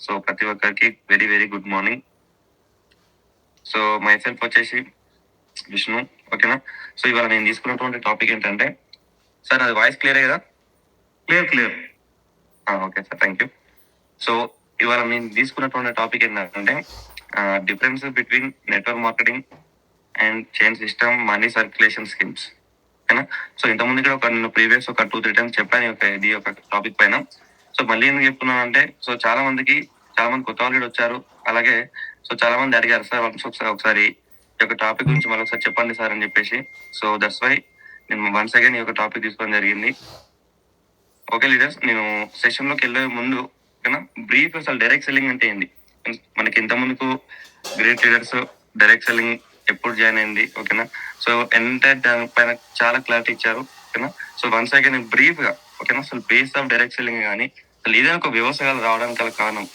So ప్రతి ఒక్కరికి very very good morning. So my self వచ్చేసి విష్ణు. ఓకేనా. సో ఇవాళ నేను తీసుకున్నటువంటి టాపిక్ ఏంటంటే, సార్ అది వాయిస్ క్లియర్ కదా? Clear. Okay sir, thank you. So ఇవాళ నేను తీసుకున్నటువంటి టాపిక్ ఏంటంటే, difference between network marketing and chain system money circulation schemes. ఓకేనా. సో ఇంతకుముందు కూడా నేను ప్రీవియస్ ఒక 2-3 టైమ్స్ చెప్పాను ఇది ఒక టాపిక్ పైన. సో మళ్ళీ ఎందుకు చెప్తున్నాను అంటే, సో చాలా మంది కొత్త వాళ్ళు వచ్చారు. అలాగే సో చాలా మంది అడిగారు, సార్ ఒకసారి ఈ యొక్క టాపిక్ గురించి మళ్ళీ ఒకసారి చెప్పండి సార్ అని చెప్పేసి. సో దట్స్ వై నేను వన్స్ అగైన్ ఈ యొక్క టాపిక్ తీసుకోవడం జరిగింది. ఓకే లీడర్స్, నేను సెషన్ లోకి వెళ్ళే ముందు ఓకేనా, బ్రీఫ్ అసలు డైరెక్ట్ సెల్లింగ్ అంటే ఏంది, మనకి ఇంత ముందుకు గ్రేట్ లీడర్స్ డైరెక్ట్ సెల్లింగ్ ఎప్పుడు జాయిన్ అయింది, ఓకేనా. సో ఎంటైర్ దానిపైన చాలా క్లారిటీ ఇచ్చారు, ఓకేనా. సో వన్స్ అగైన్ నేను బ్రీఫ్ గా ఓకేనా, అసలు బేస్ ఆఫ్ డైరెక్ట్ సెల్లింగ్ కానీ అసలు ఏదైనా ఒక వ్యవసాయాలు రావడానికి గల కారణం,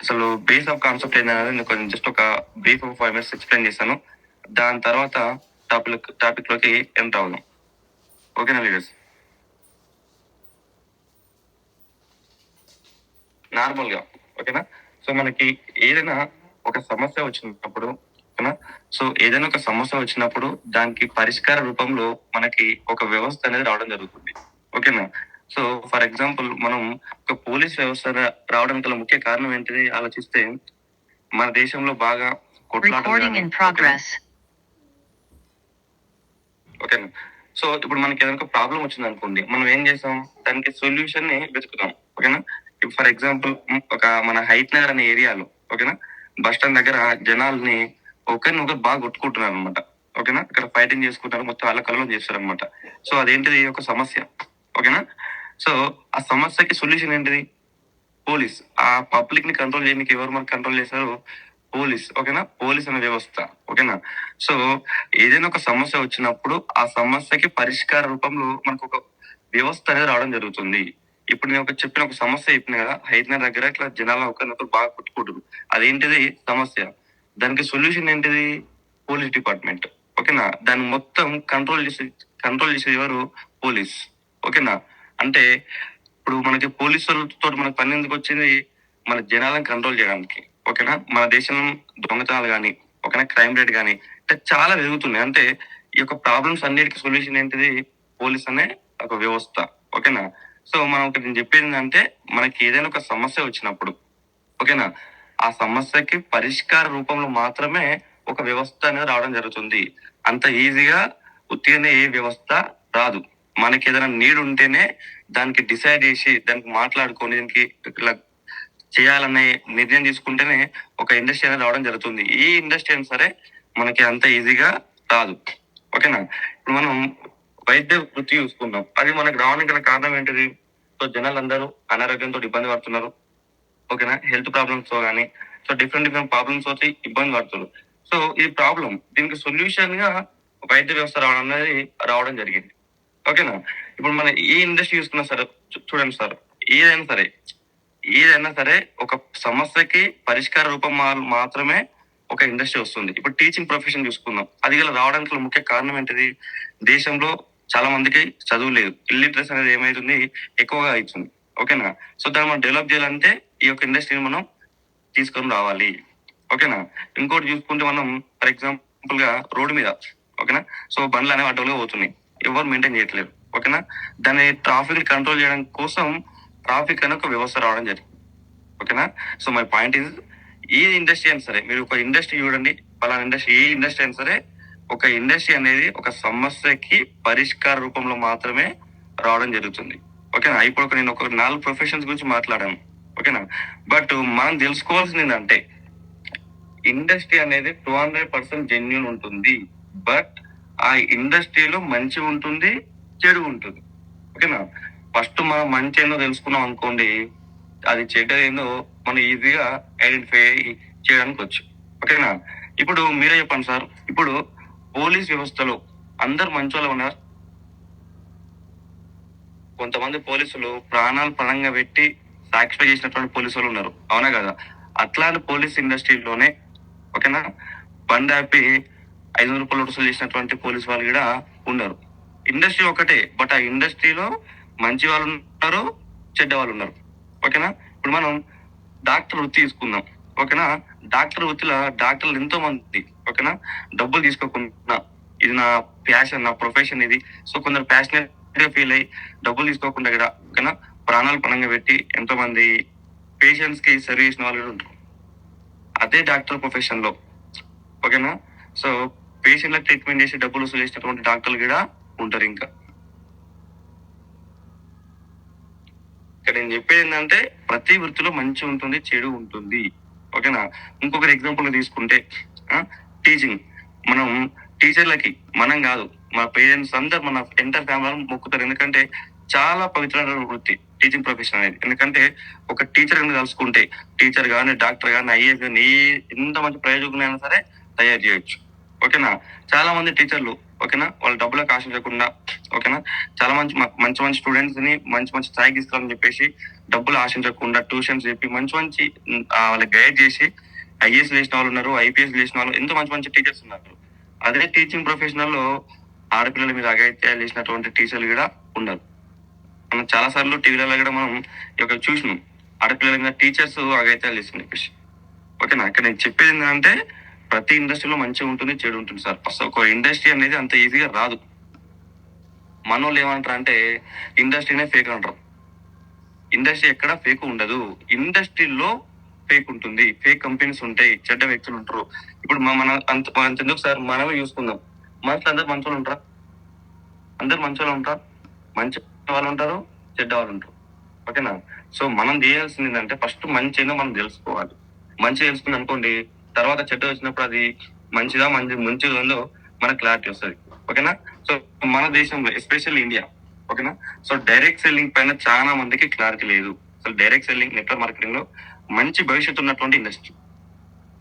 అసలు బేస్ ఆఫ్ కాన్సెప్ట్ ఏంటనేది నేను కొంచెం జస్ట్ ఒక బ్రీఫ్ 5 minutes ఎక్స్ప్లెయిన్ చేశాను. దాని తర్వాత టాపిక్ లోకి ఎంటర్ అవుదాం. ఓకేనా లీడర్స్. నార్మల్ గా ఓకేనా. సో మనకి ఏదైనా ఒక సమస్య వచ్చినప్పుడు ఓకేనా, సో ఏదైనా ఒక సమస్య వచ్చినప్పుడు దానికి పరిష్కార రూపంలో మనకి ఒక వ్యవస్థ అనేది రావడం జరుగుతుంది, ఓకేనా. సో ఫర్ ఎగ్జాంపుల్ మనం ఒక పోలీస్ వ్యవస్థ రావడానికి గల ముఖ్య కారణం ఏంటిది ఆలోచిస్తే, మన దేశంలో బాగా ఓకేనా. సో ఇప్పుడు మనకి ఏదైనా ప్రాబ్లం వచ్చింది అనుకోండి, మనం ఏం చేస్తాం, దానికి సొల్యూషన్ ని వెతుకుతాం, ఓకేనా. ఇప్పుడు ఫర్ ఎగ్జాంపుల్ ఒక మన హైట్ నగర్ అనే ఏరియాలో ఓకేనా, బస్ స్టాండ్ దగ్గర జనాల్ని ఒకరినొకరు బాగా కొట్టుకుంటున్నారు అనమాట, ఓకేనా. ఇక్కడ ఫైటింగ్ చేసుకుంటారు, మొత్తం అల్లకల్లం చేస్తారు అనమాట. సో అదేంటిది ఒక సమస్య, ఓకేనా. సో ఆ సమస్యకి సొల్యూషన్ ఏంటిది, పోలీస్. ఆ పబ్లిక్ ని కంట్రోల్ చేయడానికి ఎవరు మనకు కంట్రోల్ చేశారు, పోలీస్, ఓకేనా. పోలీస్ అనే వ్యవస్థ, ఓకేనా. సో ఏదైనా ఒక సమస్య వచ్చినప్పుడు ఆ సమస్యకి పరిష్కార రూపంలో మనకు ఒక వ్యవస్థ అనేది రావడం జరుగుతుంది. ఇప్పుడు నేను చెప్పిన ఒక సమస్య చెప్పిన కదా, హైదరాబాద్ దగ్గర ఇట్లా జనాలు ఒకరినొకరు బాగా కొట్టుకుంటారు, అదేంటిది సమస్య. దానికి సొల్యూషన్ ఏంటిది, పోలీస్ డిపార్ట్మెంట్, ఓకేనా. దాన్ని మొత్తం కంట్రోల్ చేసేది ఎవరు, పోలీస్, ఓకేనా. అంటే ఇప్పుడు మనకి పోలీసులతో మనకు పని ఎందుకు వచ్చింది, మన జనాలను కంట్రోల్ చేయడానికి, ఓకేనా. మన దేశం దొంగతనాలు కానీ ఓకేనా, క్రైమ్ రేట్ కానీ చాలా పెరుగుతున్నాయి. అంటే ఈ యొక్క ప్రాబ్లమ్స్ అన్నిటికీ సొల్యూషన్ ఏంటిది, పోలీస్ అనే ఒక వ్యవస్థ, ఓకేనా. సో మనం నేను చెప్పేది ఏంటంటే, మనకి ఏదైనా ఒక సమస్య వచ్చినప్పుడు ఓకేనా, ఆ సమస్యకి పరిష్కార రూపంలో మాత్రమే ఒక వ్యవస్థ అనేది రావడం జరుగుతుంది. అంత ఈజీగా ఉత్తిగానే ఏ వ్యవస్థ రాదు. మనకి ఏదైనా నీడ్ ఉంటేనే దానికి డిసైడ్ చేసి దానికి మాట్లాడుకొని దీనికి ఇలా చేయాలనే నిర్ణయం తీసుకుంటేనే ఒక ఇండస్ట్రీ అనేది రావడం జరుగుతుంది. ఈ ఇండస్ట్రీ అయినా సరే మనకి అంత ఈజీగా రాదు, ఓకేనా. ఇప్పుడు మనం వైద్య వృత్తి చూసుకుందాం, అది మనకు రావడానికి గల కారణం ఏంటిది, సో జనాలందరూ అనారోగ్యంతో ఇబ్బంది పడుతున్నారు, ఓకేనా. హెల్త్ ప్రాబ్లమ్స్ తో కానీ సో డిఫరెంట్ ప్రాబ్లమ్స్ వచ్చి ఇబ్బంది పడుతున్నారు. సో ఈ ప్రాబ్లం దీనికి సొల్యూషన్ గా వైద్య వ్యవస్థ రావడం జరిగింది, ఓకేనా. ఇప్పుడు మన ఏ ఇండస్ట్రీ చూసుకున్నా సరే చూడండి సార్, ఏదైనా సరే ఒక సమస్యకి పరిష్కార రూపం మాత్రమే ఒక ఇండస్ట్రీ వస్తుంది. ఇప్పుడు టీచింగ్ ప్రొఫెషన్ చూసుకుందాం, అది గల రావడానికి ముఖ్య కారణం ఏంటిది, దేశంలో చాలా మందికి చదువు లేదు, ఇల్లిటరసీ అనేది ఏమైతుంది, ఎక్కువగా అవుతుంది, ఓకేనా. సో దాన్ని మనం డెవలప్ చేయాలంటే ఈ యొక్క ఇండస్ట్రీని మనం తీసుకొని రావాలి, ఓకేనా. ఇంకోటి చూసుకుంటే మనం ఫర్ ఎగ్జాంపుల్ గా రోడ్డు మీద ఓకేనా, సో బండ్లు అనేవి అడ్డలుగా పోతున్నాయి, ఎవరు మెయింటైన్ చేయట్లేదు, ఓకేనా. దాన్ని ట్రాఫిక్ కంట్రోల్ చేయడం కోసం ట్రాఫిక్ అనే ఒక వ్యవస్థ రావడం జరిగింది, ఓకేనా. So my point is, A industry అయినా సరే మీరు ఒక ఇండస్ట్రీ చూడండి, పలానా ఇండస్ట్రీ, ఏ ఇండస్ట్రీ అయినా సరే ఒక ఇండస్ట్రీ అనేది ఒక సమస్యకి పరిష్కార రూపంలో మాత్రమే రావడం జరుగుతుంది, ఓకేనా. ఇప్పుడు నేను ఒక 4 ప్రొఫెషన్స్ గురించి మాట్లాడాను, ఓకేనా. బట్ మనం తెలుసుకోవాల్సింది ఏంటంటే, ఇండస్ట్రీ అనేది 200% జెన్యున్ ఉంటుంది, బట్ ఆ ఇండస్ట్రీలో మంచి ఉంటుంది, చెడు ఉంటుంది, ఓకేనా. ఫస్ట్ మనం మంచి ఏందో తెలుసుకున్నాం అనుకోండి, అది చెడ్డ ఏందో మనం ఈజీగా ఐడెంటిఫై చేయడానికి వచ్చు, ఓకేనా. ఇప్పుడు మీరే చెప్పండి సార్, ఇప్పుడు పోలీస్ వ్యవస్థలో అందరు మంచి వాళ్ళు ఉన్నారు, కొంతమంది పోలీసులు ప్రాణాలు పణంగా పెట్టి సాక్రిఫై చేసినటువంటి పోలీసులు ఉన్నారు, అవునా కదా. అట్లాంటి పోలీస్ ఇండస్ట్రీలోనే ఓకేనా, బండి ఆపి 500 రూపాయలు వసూలు చేసినటువంటి పోలీస్ వాళ్ళు కూడా ఉన్నారు. ఇండస్ట్రీ ఒకటే, బట్ ఆ ఇండస్ట్రీలో మంచి వాళ్ళు ఉన్నారు, చెడ్డ వాళ్ళు ఉన్నారు, ఓకేనా. ఇప్పుడు మనం డాక్టర్ వృత్తి తీసుకుందాం, ఓకేనా. డాక్టర్ వృత్తిలో డాక్టర్లు ఎంతో మంది, ఓకేనా, డబ్బులు తీసుకోకుండా ఇది నా ప్యాషన్, నా ప్రొఫెషన్ ఇది. సో కొందరు ప్యాషనేట్ గా ఫీల్ అయ్యి డబ్బులు తీసుకోకుండా కూడా, ఓకేనా, ప్రాణాలు పణంగా పెట్టి ఎంతో మంది పేషెంట్స్ కి సర్వ్ చేసిన వాళ్ళు కూడా ఉంటారు అదే డాక్టర్ ప్రొఫెషన్ లో, ఓకేనా. సో పేషెంట్లకు ట్రీట్మెంట్ చేసి డబ్బులు వసూలు చేసినటువంటి డాక్టర్లు కూడా ఉంటారు. ఇంకా ఇక్కడ నేను చెప్పేది ఏంటంటే ప్రతి వృత్తిలో మంచి ఉంటుంది, చెడు ఉంటుంది, ఓకేనా. ఇంకొకరి ఎగ్జాంపుల్ తీసుకుంటే టీచింగ్. మనం టీచర్లకి మనం కాదు, మన పేరెంట్స్ అందరు, మన ఎంటర్ ఫ్యామిలీ మొక్కుతారు. ఎందుకంటే చాలా పవిత్రమైన వృత్తి టీచింగ్ ప్రొఫెషన్ అనేది. ఎందుకంటే ఒక టీచర్ కింద కలుసుకుంటే టీచర్ కానీ, డాక్టర్ కానీ, ఐఏఎస్ కానీ, ఎంత మంచి ప్రయోజకులైనా సరే తయారు చేయొచ్చు, ఓకేనా. చాలా మంది టీచర్లు, ఓకేనా, వాళ్ళ డబ్బులకు ఆశించకుండా, ఓకేనా, చాలా మంచి మంచి మంచి స్టూడెంట్స్ ని మంచి మంచి స్థాయికి ఇస్తారని చెప్పేసి డబ్బులు ఆశించకుండా ట్యూషన్స్ చెప్పి మంచి మంచి వాళ్ళకి గైడ్ చేసి ఐఏఎస్ చేసిన వాళ్ళు ఉన్నారు, ఐపీఎస్ చేసిన వాళ్ళు, ఎంతో మంచి మంచి టీచర్స్ ఉన్నారు. అదే టీచింగ్ ప్రొఫెషనల్ లో ఆడపిల్లల మీద అఘాయిత్యాలు చేసినటువంటి టీచర్లు కూడా ఉన్నారు. మనం చాలా సార్లు టీవీలలో కూడా మనం చూసినాం, ఆడపిల్లల మీద టీచర్స్ అఘాయిత్యాలు చేస్తుంది చెప్పేసి, ఓకేనా. ఇక్కడ నేను చెప్పేది ఏంటంటే ప్రతి ఇండస్ట్రీలో మంచిగా ఉంటుంది, చెడు ఉంటుంది సార్. అసలు ఒక ఇండస్ట్రీ అనేది అంత ఈజీగా రాదు. మనోళ్ళు ఏమంటారు అంటే ఇండస్ట్రీనే ఫేక్ అంటారు. ఇండస్ట్రీ ఎక్కడ ఫేక్ ఉండదు. ఇండస్ట్రీలో ఫేక్ ఉంటుంది, ఫేక్ కంపెనీస్ ఉంటాయి, చెడ్డ వ్యక్తులు ఉంటారు. ఇప్పుడు మన అంత ఎందుకు సార్, మనమే చూసుకుందాం. మనుషులు అందరు మంచోళ్ళు ఉంటారా? అందరు మంచోళ్ళు ఉంటారా? మంచి వాళ్ళు ఉంటారు, చెడ్డ వాళ్ళు ఉంటారు, ఓకేనా. సో మనం చేయాల్సింది ఏంటంటే ఫస్ట్ మంచి ఏందో మనం తెలుసుకోవాలి. మంచి తెలుసుకుంది అనుకోండి, తర్వాత చెడ్డ వచ్చినప్పుడు అది మంచిగా ఉందో మనకు క్లారిటీ వస్తుంది, ఓకేనా. సో మన దేశంలో ఎస్పెషల్ ఇండియా, ఓకేనా. సో డైరెక్ట్ సెల్లింగ్ పైన చాలా మందికి క్లారిటీ లేదు. అసలు డైరెక్ట్ సెల్లింగ్, నెట్వర్క్ మార్కెటింగ్ లో మంచి భవిష్యత్తు ఉన్నటువంటి ఇండస్ట్రీ,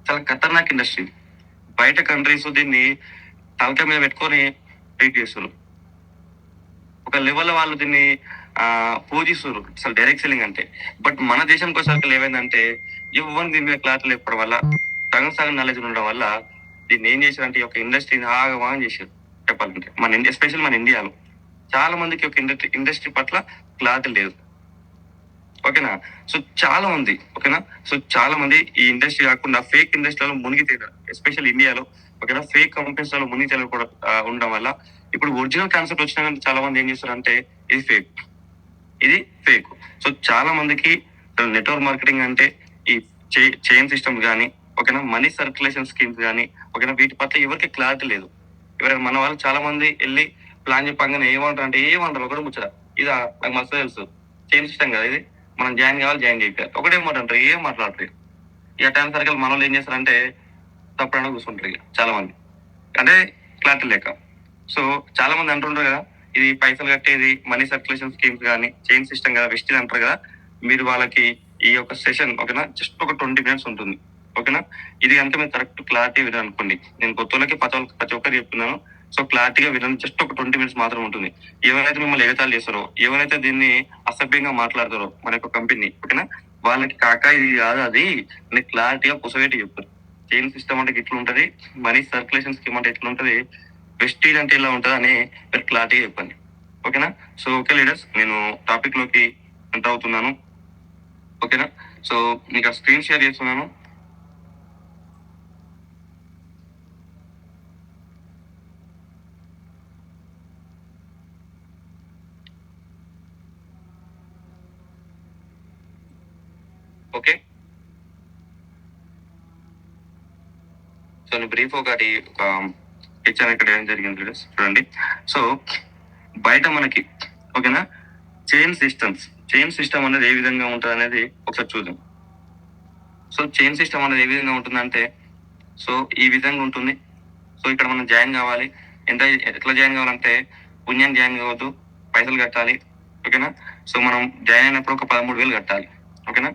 చాలా ఖతర్నాక్ ఇండస్ట్రీ. బయట కంట్రీస్ దీన్ని తలక మీద పెట్టుకొని ట్రీట్ చేస్తారు. ఒక లెవెల్ వాళ్ళు దీన్ని పూజిస్తారు అసలు డైరెక్ట్ సెల్లింగ్ అంటే. బట్ మన దేశానికి వచ్చేసరికి ఏమైందంటే ఎవరిని దీని మీద క్లారిటీ లేకపోవడం వల్ల, సగం సగం నాలెడ్జ్ ఉండడం వల్ల దీన్ని ఏం చేశారంటే ఈ యొక్క ఇండస్ట్రీని ఆగమాగం చేశారు. చెప్పాలంటే మన ఇండియా, ఎస్పెషల్ మన ఇండియాలో చాలా మందికి ఒక ఇండస్ట్రీ పట్ల క్లారిటీ లేదు, ఓకేనా. సో చాలా మంది, ఓకేనా, సో చాలా మంది ఈ ఇండస్ట్రీ కాకుండా ఫేక్ ఇండస్ట్రీలో మునిగి తేడారు, ఎస్పెషల్ ఇండియాలో, ఓకేనా. ఫేక్ కంపెనీస్ లో మునిగి తేలకుండా ఉండడం వల్ల ఇప్పుడు ఒరిజినల్ కాన్సెప్ట్ వచ్చినా కానీ చాలా మంది ఏం చేస్తారంటే ఇది ఫేక్, ఇది ఫేక్. సో చాలా మందికి నెట్వర్క్ మార్కెటింగ్ అంటే ఈ చైన్ సిస్టమ్ కానీ, ఓకేనా, మనీ సర్క్యులేషన్ స్కీమ్స్ కానీ, ఓకేనా, వీటి పట్ల ఎవరికి క్లారిటీ లేదు. ఎవరైనా మన వాళ్ళు చాలా మంది వెళ్ళి ప్లాన్ చెప్పగానే ఏమంటారు అంటే ఏమంటారు ఒకటి ముచ్చట, ఇదా నాకు మస్తు తెలుసు, చైన్ సిస్టమ్ కదా ఇది, మనం జాయిన్ కావాలి, జాయిన్ చేయాలి, ఒకటే మాట అంటారు, ఏం మాట్లాడతారు. ఇక టైం సర్కిల్ మన వాళ్ళు ఏం చేస్తారంటే తప్పకుండా కూర్చుంటారు ఇక చాలా మంది, అంటే క్లారిటీ లేక. సో చాలా మంది అంటుంటారు కదా ఇది పైసలు కట్టేది మనీ సర్క్యులేషన్ స్కీమ్స్ కానీ చైన్ సిస్టమ్ కదా వెస్ట్ అంటారు కదా. మీరు వాళ్ళకి ఈ యొక్క సెషన్, ఓకేనా, జస్ట్ ఒక 20 minutes ఉంటుంది, ఓకేనా. ఇది కనుక మీరు కరెక్ట్ క్లారిటీ విని అనుకోండి, నేను కొత్తలకి ప్రతి ఒక్కరు చెప్తున్నాను. సో క్లారిటీగా వినండి, జస్ట్ ఒక 20 minutes మాత్రం ఉంటుంది. ఎవరైతే మిమ్మల్ని ఎగతాళి చేస్తారో, ఎవరైతే దీన్ని అసభ్యంగా మాట్లాడతారో మన యొక్క కంపెనీ, ఓకేనా, వాళ్ళకి కాక ఇది కాదు అది నేను క్లారిటీగా పుసవేటి చెప్తారు. చైన్ సిస్టమ్ అంటే ఇట్లా ఉంటది, మనీ సర్క్యులేషన్ స్కీమ్ అంటే ఇట్లా ఉంటది, వెస్టీజ్ అంటే ఇలా ఉంటది అని మీరు క్లారిటీగా చెప్పండి, ఓకేనా. సో ఓకే లీడర్స్, నేను టాపిక్ లోకి ఎంటర్ అవుతున్నాను, ఓకేనా. సో మీకు ఆ స్క్రీన్ షేర్ చేస్తున్నాను. ఓకే, సో నేను బ్రీఫ్ ఒకటి ఇచ్చాను ఇక్కడ ఏం జరిగింది లీడర్స్ చూడండి. సో బయట మనకి, ఓకేనా, చైన్ సిస్టమ్ అనేది ఏ విధంగా ఉంటుంది అనేది ఒకసారి చూద్దాం. సో చైన్ సిస్టమ్ అనేది ఏ విధంగా ఉంటుందంటే, సో ఈ విధంగా ఉంటుంది. సో ఇక్కడ మనం జాయిన్ కావాలి, ఎట్లా జాయిన్ కావాలంటే పుణ్యం జాయిన్ కావద్దు, పైసలు కట్టాలి, ఓకేనా. సో మనం జాయిన్ అయినప్పుడు ఒక 13,000 కట్టాలి, ఓకేనా.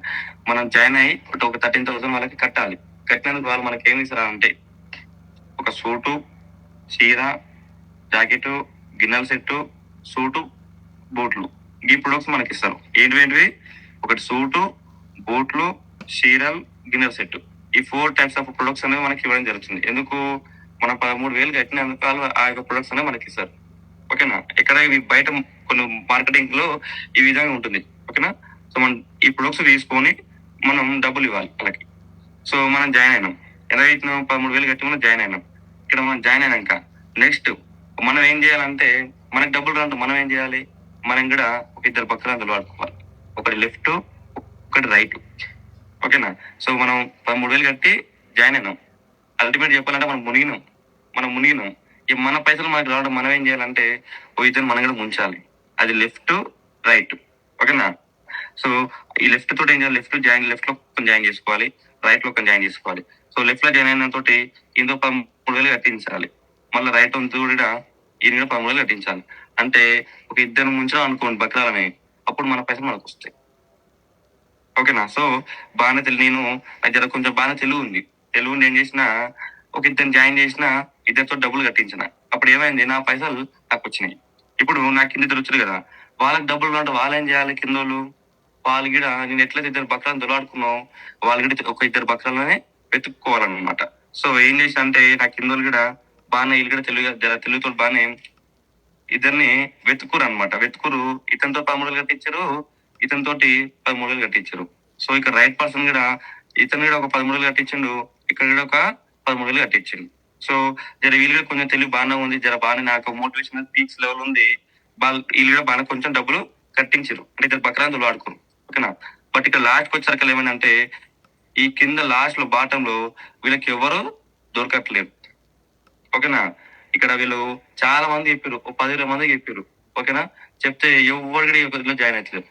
మనం జాయిన్ అయ్యి ఒక 13,000 వాళ్ళకి కట్టాలి. కట్టినందుకు వాళ్ళు మనకి ఏమి ఇస్తారంటే ఒక సూటు, చీర, జాకెట్, గిన్నెల సెట్, సూటు, బూట్లు, ఈ ప్రొడక్ట్స్ మనకి ఇస్తారు. ఏంటివి? ఒకటి సూటు, బూట్లు, చీరల్, గిన్నెల సెట్, ఈ 4 types ఆఫ్ ప్రొడక్ట్స్ అనేవి మనకి ఇవ్వడం జరుగుతుంది. ఎందుకు? మనం 13,000 కట్టినందుకు వాళ్ళు ఆ యొక్క ప్రొడక్ట్స్ అనేవి మనకి ఇస్తారు, ఓకేనా. ఇక్కడ ఇవి బయట కొన్ని మార్కెటింగ్ లో ఈ విధంగా ఉంటుంది, ఓకేనా. సో మనం ఈ ప్రొడక్ట్స్ తీసుకొని మనం డబ్బులు ఇవ్వాలి వాళ్ళకి. సో మనం జాయిన్ అయినాం. ఎలా అయినాం? 13,000 కట్టి మనం జాయిన్ అయినాం. ఇక్కడ మనం జాయిన్ అయినాక నెక్స్ట్ మనం ఏం చేయాలంటే మనకు డబ్బులు రాంటే మనం ఏం చేయాలి? మనం కూడా ఒక ఇద్దరు పక్కన వాడుకోవాలి. ఒకటి లెఫ్ట్, ఒకటి రైట్. ఓకేనా? సో మనం 13,000 కట్టి జాయిన్ అయినాం. అల్టిమేట్ చెప్పాలంటే మనం మునిగినాం. ఈ మన పైసలు మనకు రావడం మనం ఏం చేయాలంటే ఓ ఇద్దరు మనం కూడా ముంచాలి. అది లెఫ్ట్, రైట్. ఓకేనా? సో ఈ లెఫ్ట్ తోటి ఏం చేయాలి? లెఫ్ట్ లో కొంచెం జాయిన్ చేసుకోవాలి, రైట్ లో కొంచెం జాయిన్ చేసుకోవాలి. సో లెఫ్ట్ లో జాయిన్ అయిన తోటి ఇంకో 13,000 కట్టించాలి. మళ్ళీ రైట్ కూడా ఈయన కూడా 13,000 కట్టించాలి. అంటే ఒక ఇద్దరు ముంచాం అనుకోండి బక్రాలని, అప్పుడు మన పైసలు మనకు వస్తాయి. ఓకేనా? సో బాగానే నేను నాకు జర కొంచెం బాగానే తెలుగు ఏం చేసిన ఒక ఇద్దరు జాయిన్ చేసిన, ఇద్దరితో డబ్బులు కట్టించిన. అప్పుడు ఏమైంది? నా పైసలు నాకు వచ్చినాయి. ఇప్పుడు నాకు కింద దొరుకుతుంది కదా, వాళ్ళకి డబ్బులు అంటే వాళ్ళు ఏం చేయాలి? కిందోళ్ళు వాళ్ళు కూడా నేను ఎట్లయితే ఇద్దరు బక్రాలను దొలాడుకున్నావు, వాళ్ళు కూడా ఒక ఇద్దరు బక్రాలనే వెతుక్కోవాలన్నమాట. సో ఏం చేసి అంటే నా కిందోళ్ళు కూడా బాగానే వీళ్ళు కూడా తెలుగుతో బాగానే ఇద్దరిని వెతుకురు. ఇతనితో 13,000 కట్టించారు, ఇతనితోటి 13,000 కట్టించారు. సో ఇక్కడ రైట్ పర్సన్ కూడా ఇతను కూడా ఒక 13,000 కట్టించిండు, ఇక్కడ కూడా ఒక 13,000 కట్టించిండు. సో జర వీళ్ళు కూడా కొంచెం తెలివి బాగానే ఉంది, జర బాగానే నాకు మోటివేషన్ పీక్స్ లెవెల్ ఉంది. వీళ్ళు కూడా బాగా కొంచెం డబ్బులు కట్టించారు. అంటే ఇద్దరు బక్రాంతులు ఆడుకోరు. ఓకేనా? బట్ ఇక్కడ లాస్ట్ వచ్చేసరికి ఏమైందంటే ఈ కింద లాస్ట్ లో బాటం లో వీళ్ళకి ఎవరు దొరకట్లేదు. ఓకేనా? ఇక్కడ వీళ్ళు చాలా మంది చెప్పారు, 10,000 మంది చెప్పారు. ఓకేనా? చెప్తే ఎవరు కూడా జాయిన్ అవుతలేదు.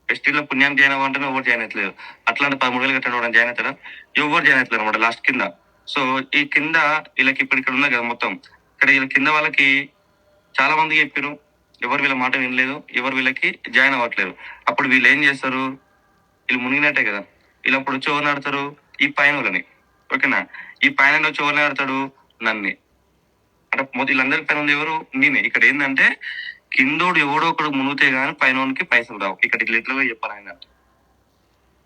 ఫెస్టివల్ పుణ్యం జాయిన్ అవ్వంటే ఎవరు జాయిన్ అవుతలేదు. అట్లాంటి 13,000 కట్టడం జాయిన్ అవుతారా? ఎవరు జాయిన్ అవుతలేదు అనమాట లాస్ట్ కింద. సో ఈ కింద వీళ్ళకి ఇప్పుడు ఇక్కడ ఉన్నాయి కదా మొత్తం, ఇక్కడ వీళ్ళ కింద వాళ్ళకి చాలా మంది చెప్పారు, ఎవరు వీళ్ళ మాట వినలేదు, ఎవరు వీళ్ళకి జాయిన్ అవ్వట్లేదు. అప్పుడు వీళ్ళు ఏం చేస్తారు? వీళ్ళు మునిగినట్టే కదా, వీళ్ళు అప్పుడు వచ్చి ఎవరిని ఆడతారు? ఈ పైన వాళ్ళని. ఓకేనా? ఈ పైన వచ్చి ఎవరిని ఆడతాడు? నన్ను. అంటే వీళ్ళందరి పైన ఉంది ఎవరు? నేనే. ఇక్కడ ఏంటంటే కిందోడు ఎవడో ఒకడు మునిగితే గానీ పైనోనికి పైసలు రావు. ఇక్కడ లిటరల్ గా చెప్పాలి ఆయన.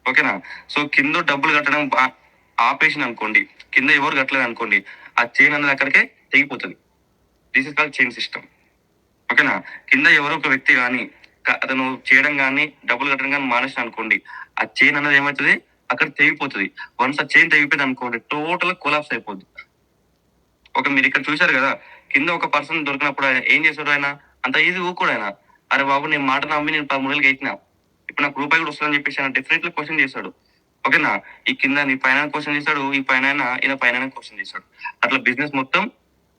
ఓకేనా? సో కింద డబ్బులు కట్టడం ఆపేషన్ అనుకోండి, కింద ఎవరు కట్టలేదు అనుకోండి, ఆ చైన్ అనేది అక్కడికే తెగిపోతుంది. This is called chain system. ఓకేనా? కింద ఎవరో ఒక వ్యక్తి కానీ అతను చేయడం కానీ డబ్బులు కట్టడం కానీ మానేసిన అనుకోండి, ఆ చైన్ అనేది ఏమవుతుంది? అక్కడ తెగిపోతుంది. వన్స్ ఆ చైన్ తెగిపోయింది అనుకోండి, టోటల్ కొలాప్స్ అయిపోద్ది. ఒక మీరు ఇక్కడ చూశారు కదా, కింద ఒక పర్సన్ దొరికినప్పుడు ఆయన ఏం చేశాడు? ఆయన అంత ఈజీ ఊరుకోడు ఆయన. అరే బాబు నేను మాట నమ్మి నేను 13,000 ఎక్కినా, ఇప్పుడు నాకు రూపాయి కూడా వస్తుందని చెప్పేసి ఆయన డెఫినెట్లీ క్వశ్చన్ చేశాడు. ఓకేనా? ఈ కింద నీ పైన క్వశ్చన్ చేశాడు, ఈ పైన ఈయన పైన క్వశ్చన్ చేశాడు. అట్లా బిజినెస్ మొత్తం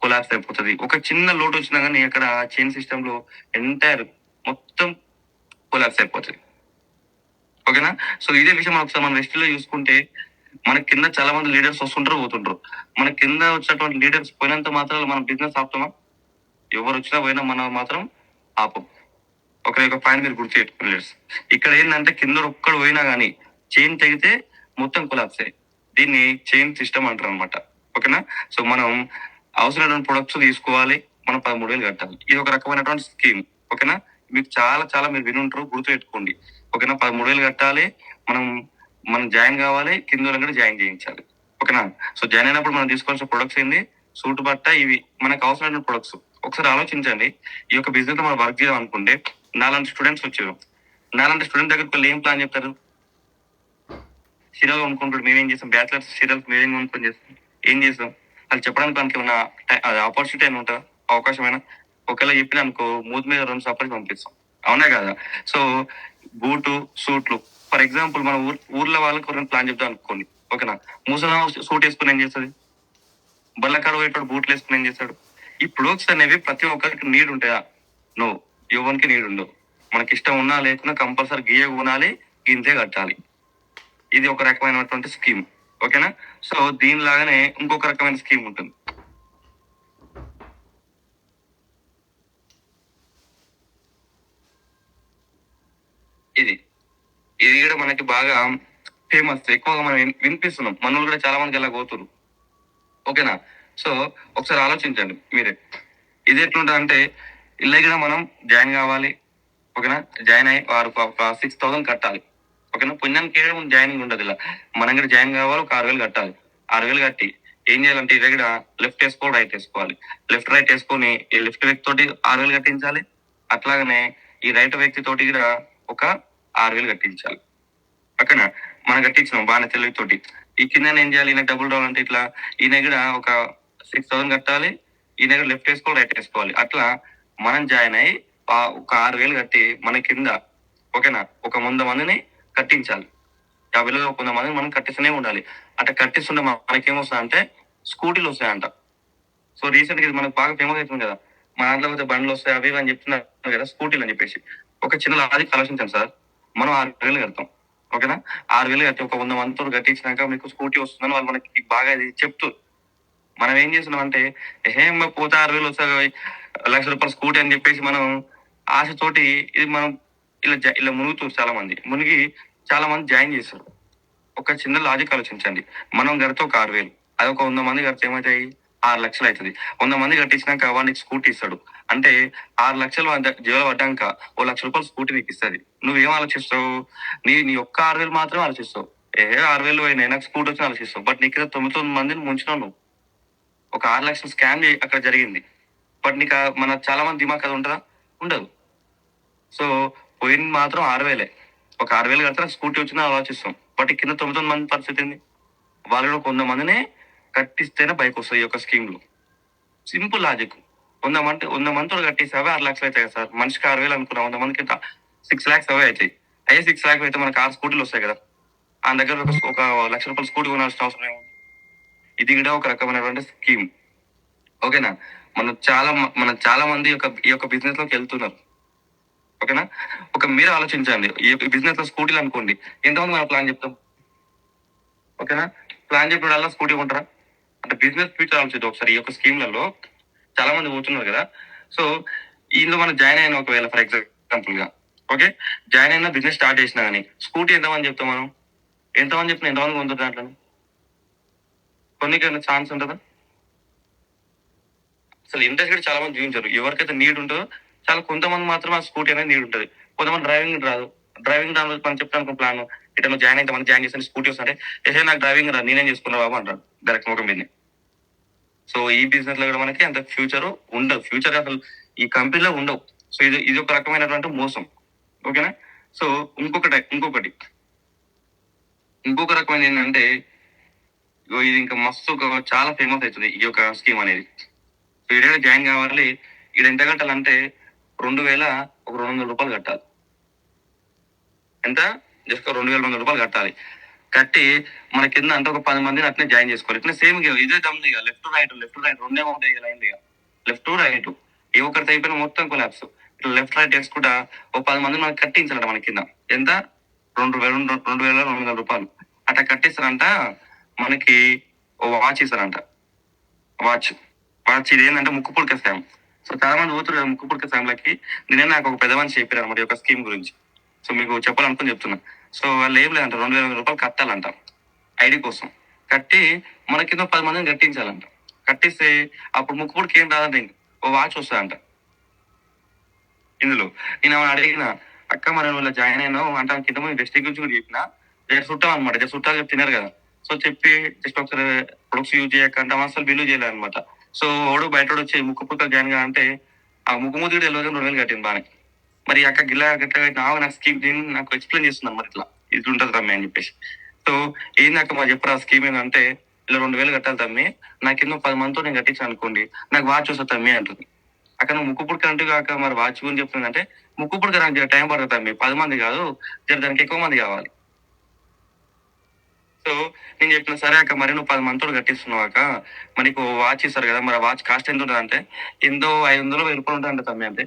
కొలాప్స్ అయిపోతుంది. ఒక చిన్న లోటు వచ్చినా కానీ అక్కడ చైన్ సిస్టమ్ లో ఎంటైర్ మొత్తం కొలాప్స్ అయిపోతుంది. ఓకేనా? సో ఇదే విషయం ఒకసారి మనం హిస్టరీలో చూసుకుంటే మన కింద చాలా మంది లీడర్స్ వస్తుంటారు, పోతుంటారు. మన కింద వచ్చినటువంటి లీడర్స్ పోయినంత మాత్రం మనం బిజినెస్ ఆపుతామా? ఎవరు వచ్చినా పోయినా మనం మాత్రం ఆపం. ఒక పాయింట్ మీరు గుర్తు పెట్టుకోండి లీడర్స్. ఇక్కడ ఏంటంటే కింద ఒక్కడు పోయినా కానీ చైన్ తెగితే మొత్తం కొలాప్స్ అయ్యి, దీన్ని చైన్ సిస్టమ్ అంటారు అనమాట. ఓకేనా? సో మనం అవసరమైన ప్రొడక్ట్స్ తీసుకోవాలి, మనం 13,000 కట్టాలి. ఇది ఒక రకమైనటువంటి స్కీమ్. ఓకేనా? మీకు చాలా చాలా మీరు వినుంటారు, గుర్తు పెట్టుకోండి. ఓకేనా? 13,000 కట్టాలి, మనం మనం జాయిన్ కావాలి, కింద కూడా జాయిన్ చేయించాలి. ఓకేనా? సో జాయిన్ అయినప్పుడు మనం తీసుకోవాల్సిన ప్రొడక్ట్స్ ఏంది? సూట్ బట్ట, ఇవి మనకు అవసరమైన ప్రొడక్ట్స్. ఒకసారి ఆలోచించండి, ఈ యొక్క బిజినెస్ లో మనం వర్క్ చేయాలి అనుకుంటే నాలాంటి స్టూడెంట్స్ వచ్చారు. నాలాంటి స్టూడెంట్ దగ్గరికి వాళ్ళు ఏం ప్లాన్ చెప్తారు? సీరియల్ కొనుక్కుంటాడు, మేమేం చేస్తాం? బ్యాచిలర్స్ సీరియల్ మేమేం కొనుక్కొని చేస్తాం? ఏం చేస్తాం? వాళ్ళు చెప్పడానికి మనకి ఏమన్నా ఆపర్చునిటీ అయినా ఉంటుందా? అవకాశమైనా? ఒకవేళ చెప్పిన అనుకో మూతి మీద 2 సపరేట్ పంపిస్తాం. అవునా కదా? సో బూటు, సూట్లు, ఫర్ ఎగ్జాంపుల్ మన ఊర్లో వాళ్ళకి ఎవరైనా ప్లాన్ చెప్తాం అనుకోండి. ఓకేనా? ముసలా సూట్ వేసుకుని ఏం చేస్తుంది? బల్లకాడ పోయేటప్పుడు బూట్లు వేసుకుని ఏం చేస్తాడు? ఈ ప్రొడక్ట్స్ అనేవి ప్రతి ఒక్కరికి నీడ్ ఉంటాయా? నో, ఎవరికి నీడ్ ఉండవు. మనకి ఇష్టం ఉన్నా లేకున్నా కంపల్సరీ గియ్య కొనాలి, గింతే కట్టాలి. ఇది ఒక రకమైనటువంటి స్కీమ్. ఓకేనా? సో దీనిలాగానే ఇంకొక రకమైన స్కీమ్ ఉంటుంది. ఇది ఇది కూడా మనకి బాగా ఫేమస్, ఎక్కువగా మనం వినిపిస్తున్నాం. మనోళ్ళు కూడా చాలా మందికి ఎలా పోతున్నారు. ఓకేనా? సో ఒకసారి ఆలోచించండి మీరే. ఇది ఎట్లుంటది అంటే ఇలా కూడా మనం జాయిన్ కావాలి. ఓకేనా? జాయిన్ అయ్యి వారు ఒక 6,000 కట్టాలి. ఓకేనా? పుణ్యానికి జాయినింగ్ ఉండదు. ఇలా మనం కూడా జాయిన్ కావాలి, ఒక 6,000 కట్టాలి. 6,000 కట్టి ఏం చేయాలంటే ఇది కూడా లెఫ్ట్ వేసుకో, రైట్ వేసుకోవాలి. లెఫ్ట్ రైట్ వేసుకొని ఈ లెఫ్ట్ వ్యక్తి తోటి 6,000 కట్టించాలి. అట్లాగనే ఈ రైట్ వ్యక్తి తోటి కూడా ఒక 6,000 కట్టించాలి. పక్కన మనం కట్టించినాం బాగానే తెలివితోటి. ఈ కింద ఏం చేయాలి, ఈయన డబ్బులు రావాలంటే ఇట్లా ఈయన కూడా ఒక 6,000 కట్టాలి. ఈయన కూడా లెఫ్ట్ వేసుకోవాలి, రైట్ వేసుకోవాలి. అట్లా మనం జాయిన్ అయ్యి ఒక 6,000 కట్టి మన కింద ఓకేనా ఒక 100 మందిని కట్టించాలి. 50లో 100 మందిని మనం కట్టిస్తూనే ఉండాలి. అట్లా కట్టిస్తుంటే మనకేమొస్తా అంటే స్కూటీలు వస్తాయంట. సో రీసెంట్ గా ఇది మనకు బాగా ఫేమస్ అవుతుంది కదా, మా దాంట్లో పోతే బండ్లు వస్తాయి అవి ఇవి అని చెప్తున్నారు కదా, స్కూటీలు అని చెప్పేసి. ఒక చిన్న లాజిక్ ఆలోచించాం సార్. మనం 6,000 కడతాం ఓకేనా. 6,000 కట్టి ఒక 100 మందితో కట్టించినాక మీకు స్కూటీ వస్తుందని వాళ్ళు మనకి బాగా ఇది చెప్తూ మనం ఏం చేస్తున్నాం అంటే ఏం పోతే 6,000 వస్తాయి, ₹1,00,000 స్కూటీ అని చెప్పేసి మనం ఆశతోటి ఇది మనం ఇలా మునుగుతారు. చాలా మంది మునిగి చాలా మంది జాయిన్ చేస్తారు. ఒక చిన్న లాజిక్ ఆలోచించండి. మనం కడితే ఒక 6,000, అది ఒక 100 మంది కడితే ఏమవుతాయి, 6,00,000 అవుతుంది. 100 మంది కట్టించినాక వాడికి స్కూటీ ఇస్తాడు. అంటే 6,00,000 జేబులో పడ్డాక ₹1,00,000 స్కూటీ నీకు ఇస్తుంది. నువ్వేం ఆలోచిస్తావు? నీ నీ ఒక్క 6,000 మాత్రమే ఆలోచిస్తావు. 6,000 పోయినాయి నాకు స్కూటీ వచ్చి ఆలోచిస్తావు. బట్ నీకు 9 మందిని ముంచినావు నువ్వు. ఒక 6,00,000 స్కామ్ అక్కడ జరిగింది. బట్ నీకు మన చాలా మంది దిమాగ్ అది ఉంటుందా? ఉండదు. సో పోయింది మాత్రం 6,000. ఒక 6,000 కడితే స్కూటీ వచ్చిందని ఆలోచిస్తాం. బట్ కింద 9 మంది పరిస్థితి ఏంది? వాళ్ళు కూడా 100 మందినే కట్టిస్తేనే బైక్ వస్తుంది ఈ యొక్క స్కీమ్ లో. Simple logic. 100 మందితో కట్టిస్తే 6,00,000 అవుతాయి కదా సార్. మనిషికి 6,000 అనుకున్నా, 100 మందికి 6,00,000 అవే అవుతాయి. అయ్యే 6,00,000 అయితే మనకు 6 స్కూటీలు వస్తాయి కదా. ఆ దగ్గర ఒక ₹1,00,000 స్కూటీ కొనాల్సిన అవసరం ఏమో. ఇది కూడా ఒక రకమైనటువంటి స్కీమ్ ఓకేనా. మన చాలా మంది ఈ యొక్క బిజినెస్ లోకి వెళ్తున్నారు ఓకేనా. మీరు ఆలోచించండి, ఈ బిజినెస్ లో స్కూటీలు అనుకోండి, ఎంతమంది మనం ప్లాన్ చెప్తాం ఓకేనా. ప్లాన్ చెప్పినప్పుడల్లా స్కూటీ కొంటారా? అంటే బిజినెస్ ఫ్యూచర్ ఆలోచిద్దాం ఒకసారి. ఈ యొక్క స్కీమ్లలో చాలా మంది కూర్చున్నారు కదా. సో ఇందులో మనం జాయిన్ అయిన ఒకవేళ ఫర్ ఎగ్జాంపుల్ గా ఓకే, జాయిన్ అయినా బిజినెస్ స్టార్ట్ చేసినా కానీ స్కూటీ ఎంతమంది చెప్తాం మనం? ఎంతమంది చెప్పిన ఎంతమంది కొంటారు దాంట్లో? కొన్నికైనా ఛాన్స్ ఉంటుందా? అసలు ఇంట్రెస్ట్ కూడా చాలా మంది చూపించారు. ఎవరికైతే నీడ్ ఉంటుందో చాలా కొంతమంది మాత్రం ఆ స్కూటీ అనేది నీడ్ ఉంటుంది. కొంతమంది డ్రైవింగ్ రాదు. డ్రైవింగ్ రాదు మనం చెప్తాను ప్లాన్, ఇట్లా జాయిన్ అయితే మనం జాయిన్ చేసిన స్కూటీ వస్తుంటే నాకు డ్రైవింగ్ రాదు నేనేం చేసుకున్నా బాబు అంటారు డైరెక్ట్ ముఖం మీద. సో ఈ బిజినెస్ లో కూడా మనకి అంత ఫ్యూచర్ ఉండదు. ఫ్యూచర్ అసలు ఈ కంపెనీలో ఉండవు. సో ఇది ఒక రకమైనటువంటి మోసం ఓకేనా. సో ఇంకొక రకమైన ఏంటంటే ఇది ఇంకా మస్తు చాలా ఫేమస్ అవుతుంది ఈ యొక్క స్కీమ్ అనేది. సో ఈడ జాయిన్ కావాలి. ఈడ ఎంత కట్టాలంటే 2,000 ఒక ₹200 కట్టాలి. ఎంత? జస్ట్ ₹2,200 కట్టాలి. కట్టి మన కింద అంటే ఒక 10 మందిని అట్నే జాయిన్ చేసుకోవాలి. ఇట్లా సేమ్ ఇదే దమ్ ఇక లెఫ్ట్ రైట్ రెండే ఉంటాయి కదా. లెఫ్ట్ రైట్ ఏ ఒక్కరితో అయిపోయినా మొత్తం కొలాప్స్. ఇట్లా లెఫ్ట్ రైట్ వేసుకుంటా ఒక 10 మందిని మనకి కట్టించాలంట మన కింద. ఎంత? ₹2,200 అట్లా కట్టిస్తారంట. మనకి ఓ వాచ్ ఇస్తారంట. వాచ్ వాచ్ ఇది ఏంటంటే ముక్కు పుడక స్కామ్. సో చాలా మంది పోతున్నారు కదా ముక్కు పుడక స్కామ్లకి. నేనే నాకు ఒక పెద్ద మనిషి చెప్పారు అనమాట ఈ యొక్క స్కీమ్ గురించి. సో మీకు చెప్పాలనుకుని చెప్తున్నా. సో వాళ్ళు ఏం లేదంట, ₹2,200 కట్టాలంట ఐడి కోసం. కట్టి మన కింద 10 మందిని కట్టించాలంట. కట్టిస్తే అప్పుడు ముక్కు పుడక ఏం రాదంట, ఓ వాచ్ వస్తుందంట ఇందులో. నేను ఆమె అడిగిన, అక్క మరి నువ్వు జాయిన్ అయినావు అంటే కింద ముందు డెస్టిక్ గురించి కూడా చెప్పిన, చుట్టాం అనమాట. చుట్టాలు చెప్తే తిన్నారు కదా. సో చెప్పి జస్ట్ ఒకసారి ప్రొడక్ట్స్ యూజ్ చేయకంటే అసలు బిల్లు చేయలేదు అనమాట. సో ఓడు బయట వచ్చి ముక్కు పుక్క జాయిన్ గా అంటే ఆ ముక్కు ముద్దు కూడా 2,000 కట్టింది బానే. మరి అక్క గిల్లా గట్లా నాకు స్కీమ్ నాకు ఎక్స్ప్లెయిన్ చేస్తున్నాను మరి ఇట్లా ఉంటుంది రమ్మి అని చెప్పేసి. సో ఏందాక మరి చెప్పరా స్కీమ్ ఏంటంటే ఇలా 2,000 కట్టాలి తమ్మి, నా కింద 10 మందితో నేను కట్టించాను అనుకోండి నాకు వాచ్ వస్తుంది తమ్మి అంటుంది. అక్కడ నువ్వు ముక్కు పుడక అంటూ కాక మరి వాచ్ గురించి చెప్తుందంటే ముక్కు పుడక నాకు టైం పడుతుంది తమ్మి, 10 మంది కాదు దానికి ఎక్కువ మంది కావాలి. సో నేను చెప్పిన సరే అక్క మరి నువ్వు 10 మందితో కట్టిస్తున్నావు అక్క, మరి నీకు వాచ్ ఇస్తారు కదా, మరి వాచ్ కాస్ట్ ఎంత ఉంటుంది అంటే ఎంతో 500 ₹1,000 ఉంటుంది తమ్మి అంటే.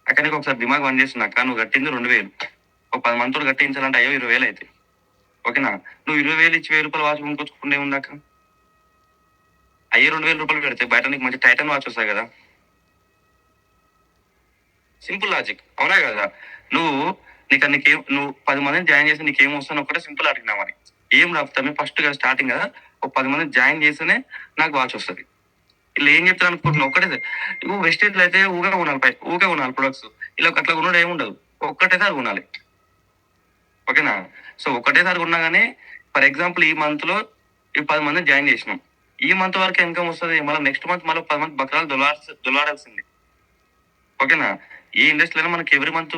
అక్కడ నీకు ఒకసారి దిమాగ్ పని చేస్తుంది అక్క, నువ్వు కట్టింది 2,000, ఒక 10 మందితో కట్టించాలంటే అయ్యో 20,000 అయితే ఓకేనా. నువ్వు 20,000 ఇచ్చి ₹1,000 వాచ్ కొనుక్కొచ్చుకుంటే ఉందాక అయ్యే ₹2,000 పెడితే బయట నీకు మంచి టైటన్ వాచ్ వస్తాయి కదా. సింపుల్ లాజిక్ అవునా కదా. నువ్వు నువ్వు 10 మందిని జాయిన్ చేసి నీకేం వస్తాను ఒకటే సింపుల్ అడిగినా మరి ఏం రాపుతామే ఫస్ట్ గా స్టార్టింగ్ కదా, ఒక 10 మందిని జాయిన్ చేస్తేనే నాకు వాచ్ వస్తుంది. ఇలా ఏం చెప్తాను అనుకుంటున్నావు ఒకటే నువ్వు వెస్టేజ్ అయితే ఊగా కొనాలి ప్రొడక్ట్స్. ఇలా అట్లా కొనడం ఏముండదు, ఒక్కటేసారి కొనాలి ఓకేనా. సో ఒకటేసారి కొన్నా కానీ ఫర్ ఎగ్జాంపుల్ ఈ మంత్ లో ఈ 10 మందిని జాయిన్ చేసినాం, ఈ మంత్ వరకు ఇన్కమ్ వస్తుంది. మళ్ళీ నెక్స్ట్ మంత్ మళ్ళీ 10 మంది బకరాలు దొలాడాల్సింది ఓకేనా. ఏ ఇండస్ట్రీలో మనకి ఎవ్రీ మంత్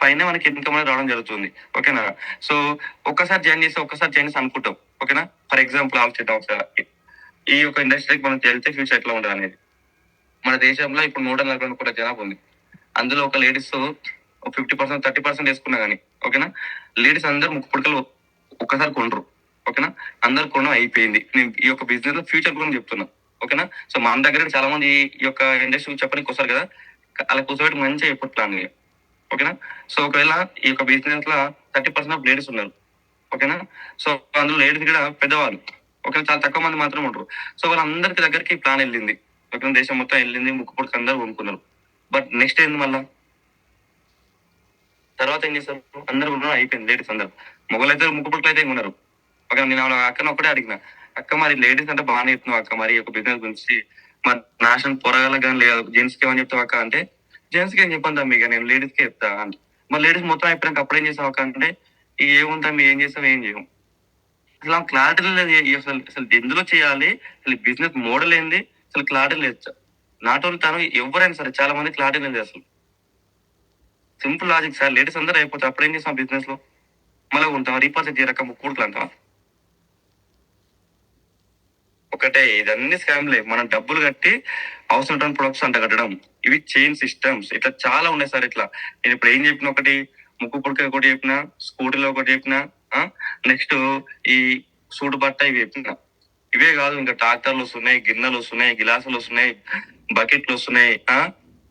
పైన మనకి ఇన్కమ్ అనేది రావడం జరుగుతుంది. ఓకేనా. సో ఒక్కసారి జాయిన్ చేసి అనుకుంటాం. ఓకేనా. ఫర్ ఎగ్జాంపుల్ ఆలోచిద్దాం ఒకసారి. ఈ యొక్క ఇండస్ట్రీకి మనం వెళ్తే ఫ్యూచర్ ఎట్లా ఉండదు అనేది. మన దేశంలో ఇప్పుడు 140 కోట్ల జనాభా ఉంది. అందులో ఒక లేడీస్ 50%, 30% వేసుకున్నా గానీ, ఓకేనా, లేడీస్ అందరూ ముక్కు పుడకలు ఒక్కసారి కొనరు. ఓకేనా. అందరు కొనడం అయిపోయింది. నేను ఈ యొక్క బిజినెస్ లో ఫ్యూచర్ గురించి చెప్తున్నా. ఓకేనా. సో మన దగ్గర చాలా మంది ఈ యొక్క ఇండస్ట్రీ చెప్పడానికి వస్తారు కదా, అలా కూర్చోబెట్టి మంచిగా ఎప్పుడు ప్లాన్ చేయాలి. ఓకేనా. సో ఒకవేళ ఈ యొక్క బిజినెస్ లో 30% ఆఫ్ లేడీస్ ఉన్నారు. ఓకేనా. సో అందులో లేడీస్ కూడా పెద్దవాళ్ళు. ఓకేనా. చాలా తక్కువ మంది మాత్రం ఉంటారు. సో వాళ్ళందరికి దగ్గరికి ప్లాన్ వెళ్ళింది. ఓకేనా. దేశం మొత్తం వెళ్ళింది. ముక్కు పుడక అందరూ కొనుక్కున్నారు. బట్ నెక్స్ట్ ఏంది మళ్ళా తర్వాత ఏం చేస్తారు, అందరూ కూడా అయిపోయింది. లేడీస్ అందరు మొగలు అయితే ముక్కు పుడకలు అయితే ఉన్నారు. ఓకే. నేను అక్కను ఒకటే అడిగిన, అక్క మరి లేడీస్ అంటే బాగానే చెప్తున్నావు అక్క, మరి ఒక బిజినెస్ గురించి మరి నాశనం పొరగాల కానీ లేదు జెంట్స్ కి ఏమని చెప్తావు అక్క అంటే, జెంట్స్ కి ఏం చెప్పండి తమ్మి, ఇక నేను లేడీస్ కి చెప్తా అంటే. మరి లేడీస్ మొత్తం అయిపోయాక అప్పుడు ఏం చేస్తావు అక్క అంటే, ఇక ఏముంది తమ్మి, ఏం చేస్తాం ఏం చేయం. అసలు క్లారిటీ లేదు. అసలు అసలు ఎందులో చేయాలి, అసలు బిజినెస్ మోడల్ ఏంది, అసలు క్లారిటీ లేదు. నాట్ ఓన్లీ తను, ఎవరైనా సరే చాలా మంది క్లారిటీ లేదు అసలు. సింపుల్ లాజిక్ సార్, లేడీస్ అందరూ అయిపోతారు. అప్పుడు ఏం చేస్తాం బిజినెస్ లో, మళ్ళీ ఉంటాం రీపాజిట్ చేయరక ముక్కుడుకులు అంటాం. ఒకటే, ఇదన్నీ స్కామ్లే. మనం డబ్బులు కట్టి అవసరం ప్రొడక్ట్స్ అంట కట్టడం. ఇవి చైన్ సిస్టమ్స్. ఇట్లా చాలా ఉన్నాయి సార్. ఇట్లా నేను ఇప్పుడు ఏం చెప్పిన, ఒకటి ముక్కు పుడక ఒకటి చెప్పిన, స్కూటీలో ఒకటి చెప్పిన, నెక్స్ట్ ఈ సూటు బట్ట ఇవి చెప్పిన. ఇవే కాదు, ఇంకా ట్రాక్టర్లు వస్తున్నాయి, గిన్నెలు వస్తున్నాయి, గిలాసులు వస్తున్నాయి, బకెట్లు వస్తున్నాయి.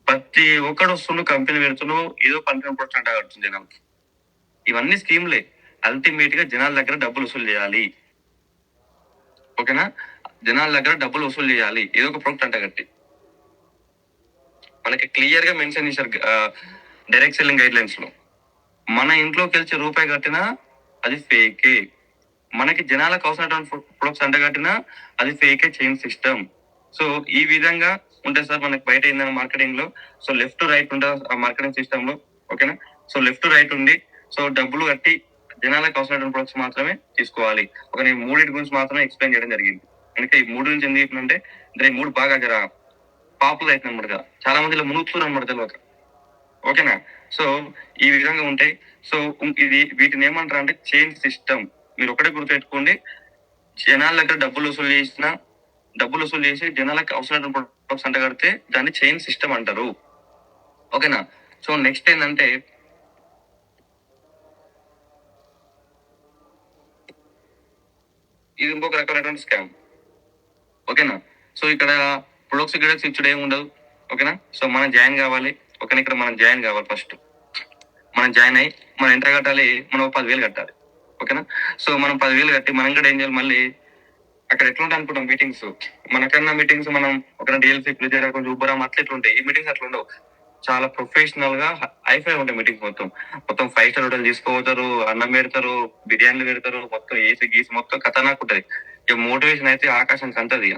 ప్రతి ఒక్కడు వస్తుండు, కంపెనీ పెడుతున్నావు, ఏదో కంపెనీ ప్రొడక్ట్స్ అంట కడుతుంది జనం. ఇవన్నీ స్కీమ్లే. అల్టిమేట్ గా జనాల దగ్గర డబ్బులు వసూలు చేయాలి. ఓకేనా. జనాల దగ్గర డబ్బులు వసూలు చేయాలి ఏదో ఒక ప్రొడక్ట్ అంట కట్టి. మనకి క్లియర్ గా మెన్షన్ చేశారు డైరెక్ట్ సెల్లింగ్ గైడ్ లైన్స్ లో. మన ఇంట్లోకి వెళ్ళి రూపాయి కట్టినా అది ఫేకే. మనకి జనాలకు అవసరమైన ప్రొడక్ట్స్ అంట కట్టినా అది ఫేకే చైన్ సిస్టమ్. సో ఈ విధంగా ఉంటుంది సార్ మనకి బయట ఏంటంటే మార్కెటింగ్ లో. సో లెఫ్ట్ రైట్ ఉంటుంది ఆ మార్కెటింగ్ సిస్టమ్ లో. ఓకేనా. సో లెఫ్ట్ రైట్ ఉంది. సో డబ్బులు కట్టి జనాలకు అవసరమైన ప్రొడక్ట్స్ మాత్రమే తీసుకోవాలి. ఒక నేను మూడింటి గురించి మాత్రమే ఎక్స్ప్లెయిన్ చేయడం జరిగింది. అందుకే ఈ మూడు నుంచి ఎందుకు చెప్పినంటే, ఈ మూడు బాగా జర పాపులర్ అవుతుంది అనమాట కదా, చాలా మందిలో మునుగుతున్నారు అనమాట తెలియక. ఓకేనా. సో ఈ విధంగా ఉంటాయి. సో ఇది వీటిని ఏమంటారు అంటే చైన్ సిస్టమ్. మీరు ఒకటే గుర్తుపెట్టుకోండి, జనాల దగ్గర డబ్బులు వసూలు చేసి జనాలకు అవసరమైన ప్రొడక్ట్స్ అంట కడితే దాన్ని చైన్ సిస్టమ్ అంటారు. ఓకేనా. సో నెక్స్ట్ ఏంటంటే, ఇది ఇంకొక రకమైనటువంటి స్కామ్. ఓకేనా. సో ఇక్కడ ప్రొడక్ట్స్ ఇచ్చుడు ఏమి ఉండదు. ఓకేనా. సో మనం జాయిన్ కావాలి. ఓకేనా. ఇక్కడ మనం జాయిన్ కావాలి. ఫస్ట్ మనం జాయిన్ అయ్యి మనం ఎంత కట్టాలి, మనం 10,000 కట్టాలి. ఓకేనా. సో మనం 10,000 కట్టి మనం కూడా ఏం చేయాలి, మళ్ళీ అక్కడ ఎట్లా ఉంటాయి అనుకుంటాం మీటింగ్స్. మనకన్నా మీటింగ్స్ మనం ఒక డిఎల్సీ ప్రిజర్ కొంచెం ఉబ్బరం అట్లా ఎట్లా ఉంటాయి. ఈ మీటింగ్స్ అట్లా ఉండవు. చాలా ప్రొఫెషనల్ గా హైఫై ఉంటాయి మీటింగ్స్. మొత్తం 5 స్టార్ హోటల్ తీసుకోపోతారు, అన్నం పెడతారు, బిర్యానీలు పెడతారు, మొత్తం ఏసీ గీసి మొత్తం ఖతర్నాక్ ఉంటది. ఇక మోటివేషన్ అయితే ఆకాశానికి అంతది.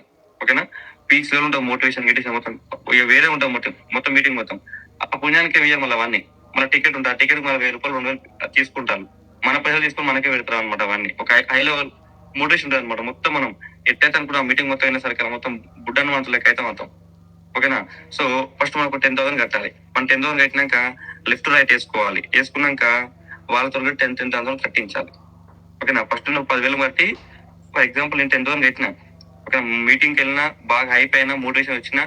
ఓకేనా. పీక్స్ లో ఉంటాం, మోటివేషన్ గిటేషన్ మొత్తం ఇక వేరే ఉంటాం. మొత్తం మీటింగ్ మొత్తం ఆ పుణ్యానికి ఏమి మళ్ళీ అవన్నీ మన టికెట్ ఉంటుంది. ఆ టికెట్ మన 1,000 రూపాయలు 2,000 తీసుకుంటాను. మన పైసలు తీసుకొని మనకే పెడతారు అనమాట. అవన్నీ ఒక హై లెవెల్ మోటివేషన్ ఉంటుంది అనమాట. మొత్తం మనం ఎట్లయితే అనుకున్నాం మీటింగ్ మొత్తం అయినా సరే మొత్తం బుడ్డని మనసు లెక్క అయితే మొత్తం. ఓకేనా. సో ఫస్ట్ మనకు 10,000 కట్టాలి. మనం 10,000 కట్టినాక లెఫ్ట్ రైట్ వేసుకోవాలి. వేసుకున్నాక వాళ్ళతో 10,000 కట్టించాలి. ఓకేనా. ఫస్ట్ నువ్వు 10,000 కట్టి, ఫర్ ఎగ్జాంపుల్ నేను 10,000 కట్టినా, ఒక మీటింగ్కి వెళ్ళినా బాగా హైప్ అయినా మోటివేషన్ వచ్చినా,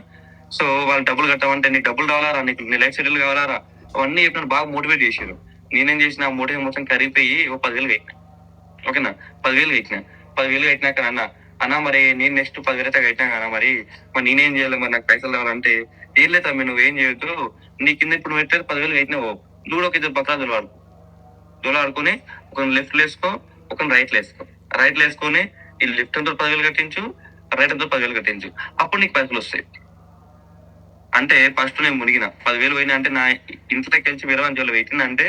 సో వాళ్ళు డబ్బులు కట్టమంటే నీకు డబ్బులు కావాలా, నీకు నీ లైఫ్ సెటిల్ కావాలా, అవన్నీ చెప్పిన బాగా మోటివేట్ చేసారు. నేనేం చేసిన మోటివేషన్ మొత్తం కరిగిపోయి 10,000 కట్టినా. ఓకేనా. 10,000 కట్టినా. 10,000 కట్టినాక అన్న మరి నేను నెక్స్ట్ 10,000 అయితే కట్టినా కదా, మరి నేనేం చేయాలి, మరి నాకు పైసలు కావాలంటే, ఏం లేదు తమ్మి నువ్వేం చేయొద్దు, నీ కింద ఇప్పుడు నువ్వు ఎట్లయితే 10,000 కట్టినావు, లూడో ఒక 2 పక్కన దొలాడుకుని ఒక లెఫ్ట్ వేసుకో, ఒక రైట్ వేసుకో. రైట్ వేసుకొని ఈ లెఫ్ట్ అంతా 10,000 కట్టించు, రైట్ అంతా 10,000 కట్టించు. అప్పుడు నీకు పైసలు వస్తాయి. అంటే ఫస్ట్ నేను మునిగిన 10,000 పోయినా అంటే నా ఇంట్లోకి వెళ్ళి వేరే వాళ్ళు పెట్టిన అంటే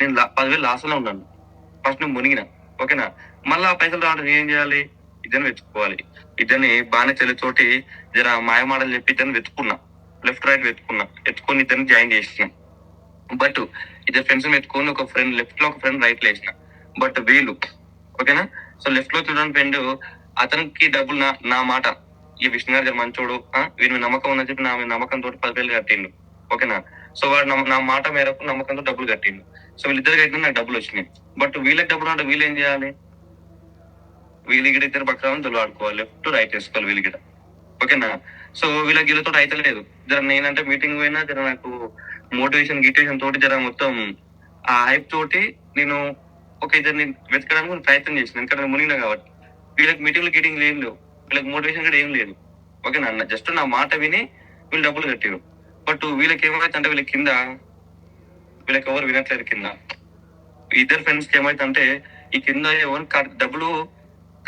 నేను 10,000 లాస్ లో ఉన్నాను. ఫస్ట్ నేను మునిగిన. ఓకేనా. మళ్ళీ ఆ పైసలు రావడం ఏం చేయాలి, ఇద్దరిని వెతుక్కోవాలి. ఇద్దరిని బాగానే చోటి జర మాయమాటలు చెప్పి ఇద్దరిని వెతుకున్నా. లెఫ్ట్ రైట్ వెతుకొని ఇద్దరిని జాయిన్ చేసిన. బట్ ఇద్దరు ఫ్రెండ్స్ పెట్టుకొని ఒక ఫ్రెండ్ లెఫ్ట్ లో, ఒక ఫ్రెండ్ రైట్ లో వేసిన. బట్ వీళ్ళు ఓకేనా. సో లెఫ్ట్ లో చూడడానికి ఫ్రెండ్ అతనికి డబ్బులు నా మాట ఈ విష్ణు గారు మంచోడు, వీరి నమ్మకం ఉందని చెప్పి నా నమ్మకం తోటి 10,000 కట్టిండు. ఓకేనా. సో వాడు నా మాట మేరకు నమ్మకంతో డబ్బులు కట్టిండు. సో వీళ్ళిద్దరు కట్టిన నాకు డబ్బులు వచ్చినాయి. బట్ వీళ్ళకి డబ్బులు అంటే వీళ్ళు ఏం చేయాలి? వీళ్ళు గిడ ఇద్దరు పక్కన దొల్లాడుకోవాలి, లెఫ్ట్ రైట్ వేసుకోవాలి వీళ్ళు గిడ. ఓకేనా? సో వీళ్ళకి వీళ్ళతో అయితే లేదు. జర నేనంటే మీటింగ్ పోయినా జర నాకు మోటివేషన్ తోటి జర మొత్తం ఆ హైప్ తోటి నేను ఒక ఇద్దరిని వెతకడానికి ప్రయత్నం చేసిన. ఎందుకంటే మునిగినా కాబట్టి. వీళ్ళకి గీటింగ్లు ఏం లేవు, వీళ్ళకి మోటివేషన్ కూడా ఏం లేదు. ఓకేనా అన్న? జస్ట్ నా మాట విని వీళ్ళు డబ్బులు కట్టారు. బట్ వీళ్ళకి ఏమైతే అంటే వీళ్ళకి ఎవరు వినట్లేదు కింద. ఇద్దరు ఫ్రెండ్స్ కి ఏమైతే అంటే ఈ కింద ఎవరు డబ్బులు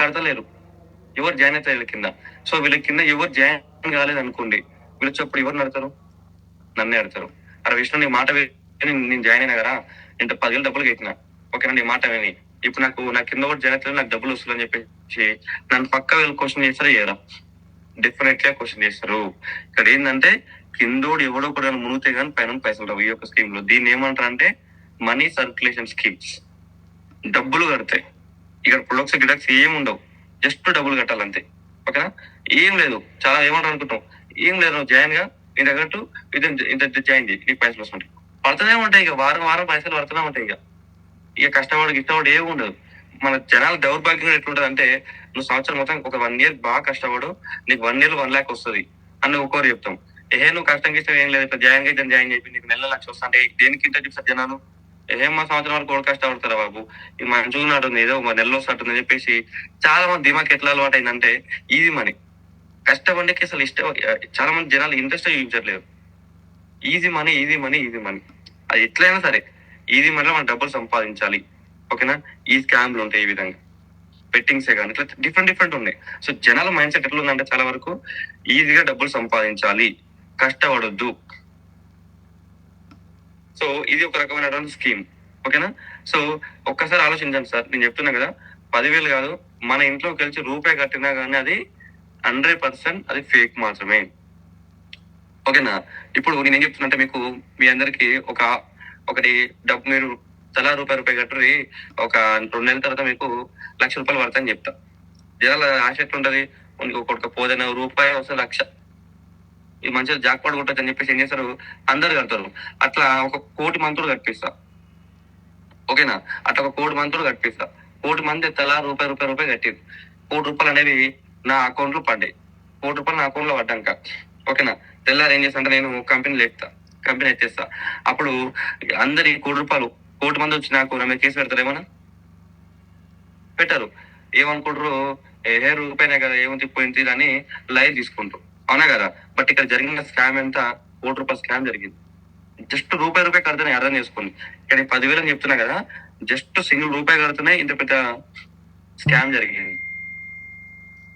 కడతలేరు, ఎవరు జాయిన్ అవుతారు కింద. సో వీళ్ళ కింద ఎవరు జాయిన్ కాలేదు అనుకోండి, వీళ్ళు వచ్చేప్పుడు ఎవరు నడతారు? నన్నే ఆడతారు. అరే విష్ణు నీ మాట విని నేను జాయిన్ అయినా కదా, నేను 10,000 డబ్బులు కట్టినా. ఓకేనా? నీ మాట విని ఇప్పుడు నా కింద కూడా జాయిన్ అవుతుంది, నాకు డబ్బులు వస్తుందని చెప్పేసి నన్ను పక్క వీళ్ళు క్వశ్చన్ చేస్తారా చేయరా? డెఫినెట్లీ క్వశ్చన్ చేస్తారు. ఇక్కడ ఏంటంటే కిందోడు ఎవడో కూడా మునిగితే కానీ పైన పైసలు రావు. ఈ యొక్క స్కీమ్ లో దీన్ని ఏమంటారు అంటే మనీ సర్క్యులేషన్ స్కీమ్స్. డబ్బులు కడతాయి. ఇక్కడ ప్రొడక్ట్స్ గిడక్స్ ఏం ఉండవు, జస్ట్ డబ్బులు కట్టాలంతే. ఓకేనా? ఏం లేదు. చాలా ఏమంటారు అనుకుంటాం, ఏం లేదు, నువ్వు జాయిన్ గా నీ దగ్గర ఇంత జాయిన్ చేయి, నీకు పైసలు వస్తుంటాయి. పడుతూనే ఉంటాయి. ఇక వారం వారం పైసలు పడుతూనే ఉంటాయి. ఇక కష్టపడి ఏమి ఉండదు. మన జనాల దౌర్భాగ్యం ఎట్లుంటది అంటే, నువ్వు సంవత్సరం మొత్తం ఒక 1 year బాగా కష్టపడు, నీకు 1 year 1 lakh వస్తుంది అని ఒక్కొరు చెప్తాం. నువ్వు కష్టం చేస్తే ఏం లేదు, ఇట్లా జాయిన్ చేసి నీకు నెల 1 lakh వస్తా అంటే దేనికి ఇంత చెప్తారు జనాలు? మా సంవత్సరం వరకు కూడా కష్టపడతారా బాబు, ఇది మంచిగా ఉన్నట్టుంది, ఏదో ఒక నెలలో వస్తుంటుంది అని చెప్పేసి చాలా మంది దిమాక్ ఎట్లా అలవాటు అయిందంటే ఈజీ మనీ. కష్టపడికి అసలు ఇష్టం. చాలా మంది జనాలు ఇంట్రెస్ట్ చూపించట్లేదు. ఈజీ మనీ అది ఎట్లయినా సరే ఈజీ మనీలో మనం డబ్బులు సంపాదించాలి. ఓకేనా? ఈ స్కామ్లు ఉంటాయి, ఈ విధంగా బెట్టింగ్సే కానీ ఇట్లా డిఫరెంట్ ఉన్నాయి. సో జనాల మైండ్ సెట్ ఎట్లా ఉందంటే చాలా వరకు ఈజీగా డబ్బులు సంపాదించాలి, కష్టపడొద్దు. సో ఇది ఒక రకమైనటువంటి స్కీమ్. ఓకేనా? సో ఒక్కసారి ఆలోచించండి సార్, నేను చెప్తున్నా కదా, 10,000 కాదు, మన ఇంట్లోకి కలిసి రూపాయి కట్టినా కానీ అది 100% అది ఫేక్ మాత్రమే. ఓకేనా? ఇప్పుడు నేను ఏం చెప్తున్నా అంటే మీకు మీ అందరికి ఒకటి డబ్బు మీరు తలా రూపాయి కట్టుని ఒక 2 నెలల తర్వాత మీకు ₹1,00,000 పడతాయని చెప్తా. జనాల ఆశ ఎట్లుంటది, ఒక పోదైన రూపాయి వస్తే 1,00,000, ఈ మంచిగా జాక్పాట్ కొట్టచ్చు అని చెప్పేసి ఏం చేస్తారు, అందరు కడతారు. అట్లా 1,00,00,000 మంతులు కట్టిస్తా. ఓకేనా? అట్లా 1,00,00,000 మంతులు కట్టిస్తా. 1,00,00,000 మంది తలా రూపాయి కట్టిరు. ₹1,00,00,000 అనేవి నా అకౌంట్ లో పడ్డాయి. ₹1,00,00,000 నా అకౌంట్ లో పడ్డాక ఓకేనా, తెల్లారు ఏం చేస్తా అంటే నేను కంపెనీ ఎత్తేస్తా. అప్పుడు అందరి ₹1,00,00,000 మంది వచ్చి నాకు నా మీద కేసు పెడతారు, ఏమన్నా పెట్టారు. ఏమనుకుంటారు, రూపాయినే కదా ఏముంది పోయింది అని లైవ్ తీసుకుంటారు. అవునా కదా? బట్ ఇక్కడ జరిగిన స్కామ్ ఎంత, ₹1,00,00,000 స్కామ్ జరిగింది. జస్ట్ రూపాయి కడితేనే అర్థం చేసుకోండి. ఇక్కడ 10,000 అని చెప్తున్నా కదా, జస్ట్ సింగిల్ రూపాయి కడితేనే ఇంత పెద్ద స్కామ్ జరిగింది.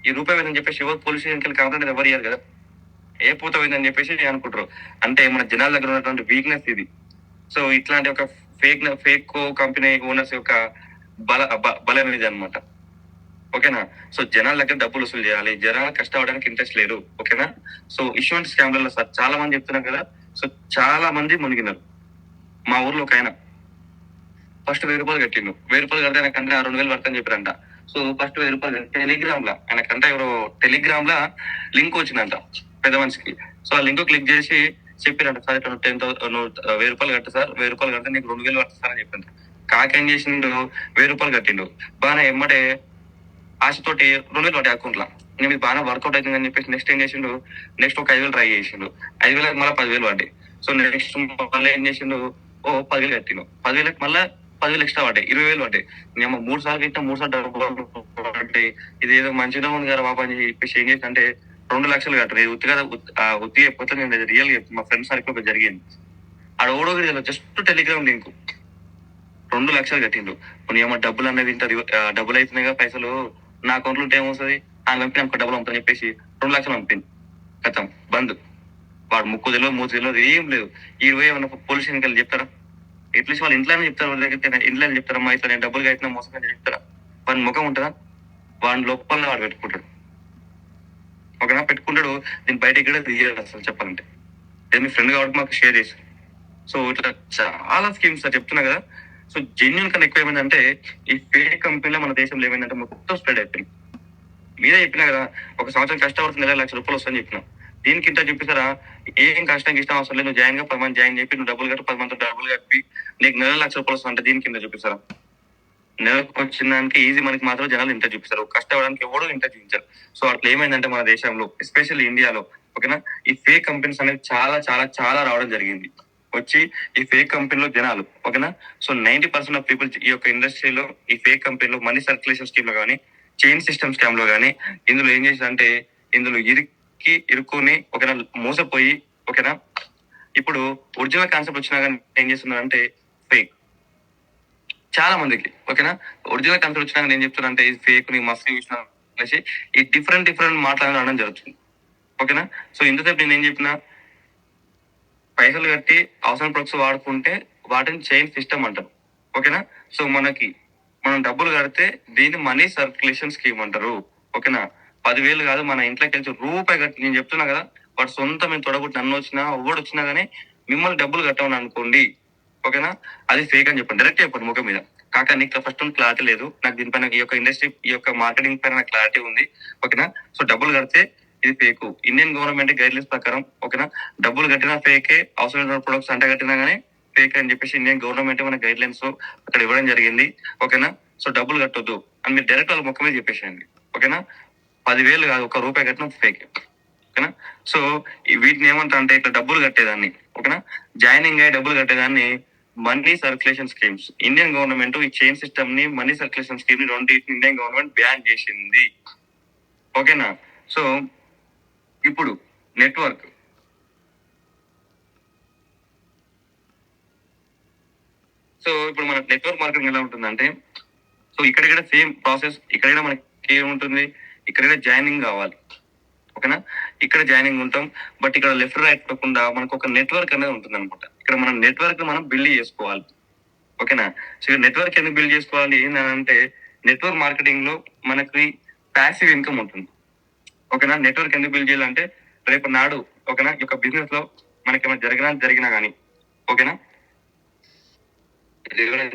ఈ రూపాయి అని చెప్పేసి ఎవరు పోలీస్ స్టేషన్కి వెళ్ళి కంప్లైంట్ ఎవరు ఇయ్యారు కదా, ఏ పూత పోయిందని చెప్పేసి అనుకుంటారు. అంటే మన జనాల దగ్గర ఉన్నటువంటి వీక్నెస్ ఇది. సో ఇట్లాంటి ఒక ఫేక్ కంపెనీ ఓనర్స్ యొక్క బలం ఇది అనమాట. ఓకేనా? సో జనాల దగ్గర డబ్బులు వసూలు చేయాలి, జనాలు కష్టపడడానికి ఇంట్రెస్ట్ లేదు. ఓకేనా? సో ఇటువంటి స్కామ్లలో సార్ చాలా మంది చెప్తున్నారు కదా, సో చాలా మంది మునిగినారు. మా ఊర్లో ఒక ఆయన ఫస్ట్ ₹1,000 కట్టిండు. ₹1,000 కడితే ఆయనకంటే 2,000 పడతాయని చెప్పారంట. సో ఫస్ట్ ₹1,000 టెలిగ్రామ్ లా ఆయనకంటే టెలిగ్రామ్ లా లింక్ వచ్చిందంట పెద్ద మనిషికి. సో ఆ లింక్ క్లిక్ చేసి చెప్పారంట, సార్ ఇట్లా ₹1,000 కట్టు సార్, ₹1,000 కడితే నీకు 2,000 పడుతుంది అని చెప్పిండు. కాకేం చేసిండు, ₹1,000 కట్టిండు. బాగా ఎమ్మటే ఆశతోటి 2,000 పడ్డాయి అకౌంట్ లా. నేను బాగా వర్కౌట్ అవుతుంది అని చెప్పేసి నెక్స్ట్ ఏం చేసిండు, నెక్స్ట్ ఒక 5,000 ట్రై చేసిండు. 5,000 మళ్ళీ 10,000 పడ్డాయి. సో నెక్స్ట్ మళ్ళీ ఏం చేసిండు, 10,000 కట్టిండు. 10,000 మళ్ళీ 10,000 ఎక్స్ట్రా పడ్డాయి, 20,000 పడ్డాయి. నేను 3 సార్లు కట్టినా 3 సార్లు డబ్బులు పడ్డాయి. ఇది ఏదో మంచిగా ఉంది కదా బాబా అని చెప్పేసి ఏం చేసి అంటే 2,00,000 కట్టరు. ఉత్తిగా చెప్పితే నేను రియల్ మా ఫ్రెండ్స్ సర్కిల్ జరిగింది. ఆడ ఓడో జస్ట్ టెలిగ్రామ్ లింక్ 2,00,000 కట్టిండు. ఏమో డబ్బులు అనేది ఇంత డబ్బులు అవుతున్నాయి కదా, పైసలు నా అకౌంట్ లో ఉంటే ఏమొస్తుంది, ఆయన పంపిణీ అనుకో డబ్బులు అమ్ముతాని చెప్పేసి 2,00,000 పంపింది. కథం బంద్. వాడు ముక్కు తెలియదు, మూతి తెలియదు, ఏం లేదు. ఈ ఏమన్నా పోలీస్ స్టేషన్కి వెళ్ళి చెప్తారా? ఎట్లీస్ట్ వాళ్ళు ఇంట్లోనే చెప్తారు, వాళ్ళ దగ్గర ఇంట్లో చెప్తారమ్మా ఇట్లా నేను డబ్బులు కట్టినా మోసం అని చెప్తారా? వాడి ముఖం ఉంటుందా? వాడి లోపల వాడు పెట్టుకుంటాడు. ఒకనా పెట్టుకుంటాడు, దీన్ని బయటకి కూడా తీయాలి అసలు చెప్పాలంటే. మీ ఫ్రెండ్ కాబట్టి మాకు షేర్ చేశారు. సో ఇట్లా చాలా స్కీమ్స్ చెప్తున్నా కదా. సో జెన్యున్ కన్నా ఎక్కువ ఏమైందంటే ఈ ఫేక్ కంపెనీలో మన దేశంలో ఏమైందంటే మొత్తం స్ప్రెడ్ అయిపోయింది. మీరే చెప్పినా కదా, ఒక సంవత్సరం కష్టపడుతుంది, ₹1,00,000 వస్తుందని చెప్పినా. దీనికి ఇంత చూపిస్తారా? ఏం కష్టం ఇష్టం అవసరం లేదు, నువ్వు జాయిన్ గా 10 మంది జాయిన్ చెప్పి నువ్వు డబ్బులు కట్టి 10 మంది డబ్బులు కట్టి నీకు నెల ₹1,00,000 వస్తుంది అంటే దీనికి ఇంత చూపిస్తారా? నెలకు వచ్చిన దానికి ఈజీ మనకి మాత్రం జనాలు ఇంత చూపిస్తారు, కష్టపడడానికి ఎవరు ఇంత చూపించారు. సో అట్లా ఏమైందంటే మన దేశంలో ఎస్పెషల్లీ ఇండియాలో, ఓకేనా, ఈ ఫేక్ కంపెనీస్ అనేది చాలా చాలా చాలా రావడం జరిగింది. వచ్చి ఈ ఫేక్ కంపెనీలో జనాలు, ఓకేనా, సో 90% ఆఫ్ పీపుల్ ఈ యొక్క ఇండస్ట్రీలో ఈ ఫేక్ కంపెనీలో మనీ సర్క్యులేషన్ స్కీమ్ లో కానీ చైన్ సిస్టమ్ స్కామ్ లో కానీ ఇందులో ఏం చేసిందంటే ఇందులో ఇరుక్కుని ఓకేనా మోసపోయి, ఓకేనా, ఇప్పుడు ఒరిజినల్ కాన్సెప్ట్ వచ్చినా కానీ ఏం చేస్తున్నారంటే ఫేక్ చాలా మందికి, ఓకేనా, ఒరిజినల్ కాన్సెప్ట్ వచ్చినా నేను చెప్తున్నా అంటే ఇది ఫేక్ ని మస్తు చూసిన అనేసి ఈ డిఫరెంట్ మాట్లాడడం జరుగుతుంది, ఓకేనా. సో ఇంతసేపు నేను ఏం చెప్పిన, పైసలు కట్టి అవసరం ప్రొడక్ట్స్ వాడుకుంటే వాటిని చైన్ సిస్టమ్ అంటారు, ఓకేనా. సో మనం డబ్బులు కడితే దీన్ని మనీ సర్క్యులేషన్ స్కీమ్ అంటారు, ఓకేనా. 10,000 కాదు, మన ఇంట్లోకి వెళ్ళి రూపాయి కట్టి నేను చెప్తున్నా కదా, వాడు సొంత మేము తొడగొట్టి నన్ను వచ్చినా ఎవడు వచ్చినా గానీ మిమ్మల్ని డబ్బులు కట్టమని అనుకోండి, ఓకేనా, అది ఫేక్ అని చెప్పండి, డైరెక్ట్ చెప్పండి ముఖం మీద. కాక నీకు ఫస్ట్ క్లారిటీ లేదు, నాకు దీనిపైన ఈ యొక్క ఇండస్ట్రీ ఈ యొక్క మార్కెటింగ్ పైన నాకు క్లారిటీ ఉంది, ఓకేనా. సో డబ్బులు కడితే ఇది fake, Indian government guide lines ప్రకారం, ఓకేనా, డబ్బులు కట్టినా ఫేకే, అవసరమైన ప్రొడక్ట్స్ అంట కట్టినా గానీ ఫేక్ అని చెప్పేసి ఇండియన్ గవర్నమెంట్ మన గైడ్ లైన్స్ అక్కడ ఇవ్వడం జరిగింది, ఓకేనా. సో డబ్బులు కట్టొద్దు అని మీరు డైరెక్ట్ వాళ్ళ ముఖం మీద చెప్పేసేయండి, ఓకేనా. 10,000 కాదు, ₹1 కట్టిన ఫేక్, ఓకేనా. సో వీటిని ఏమంటా అంటే ఇట్లా డబ్బులు కట్టేదాన్ని, ఓకేనా, జాయినింగ్ అయ్యి డబ్బులు కట్టేదాన్ని money circulation schemes. Indian government ఈ చైన్ సిస్టమ్ ని మనీ సర్క్యులేషన్ స్కీమ్ ని రెండింటిని ఇండియన్ గవర్నమెంట్ బ్యాన్ చేసింది, ఓకేనా. సో ఇప్పుడు నెట్వర్క్, సో ఇప్పుడు మన నెట్వర్క్ మార్కెటింగ్ ఎలా ఉంటుందంటే, సో ఇక్కడ సేమ్ ప్రాసెస్, ఇక్కడ మనకి ఏముంటుంది, ఇక్కడ జాయినింగ్ కావాలి, ఓకేనా, ఇక్కడ జాయినింగ్ ఉంటాం. బట్ ఇక్కడ లెఫ్ట్ రైట్ కాకుండా మనకు ఒక నెట్వర్క్ అనేది ఉంటుంది అనమాట. ఇక్కడ మనం నెట్వర్క్ మనం బిల్డ్ చేసుకోవాలి, ఓకేనా. సో నెట్వర్క్ ఎందుకు బిల్డ్ చేసుకోవాలి ఏంటంటే నెట్వర్క్ మార్కెటింగ్ లో మనకి ప్యాసివ్ ఇన్కమ్ ఉంటుంది, ఓకేనా. నెట్వర్క్ ఎందుకు బిల్డ్ చేయాలంటే రేపు నాడు, ఓకేనా, ఈ యొక్క బిజినెస్ లో మనకి ఏమైనా జరిగినా కానీ, ఓకేనా,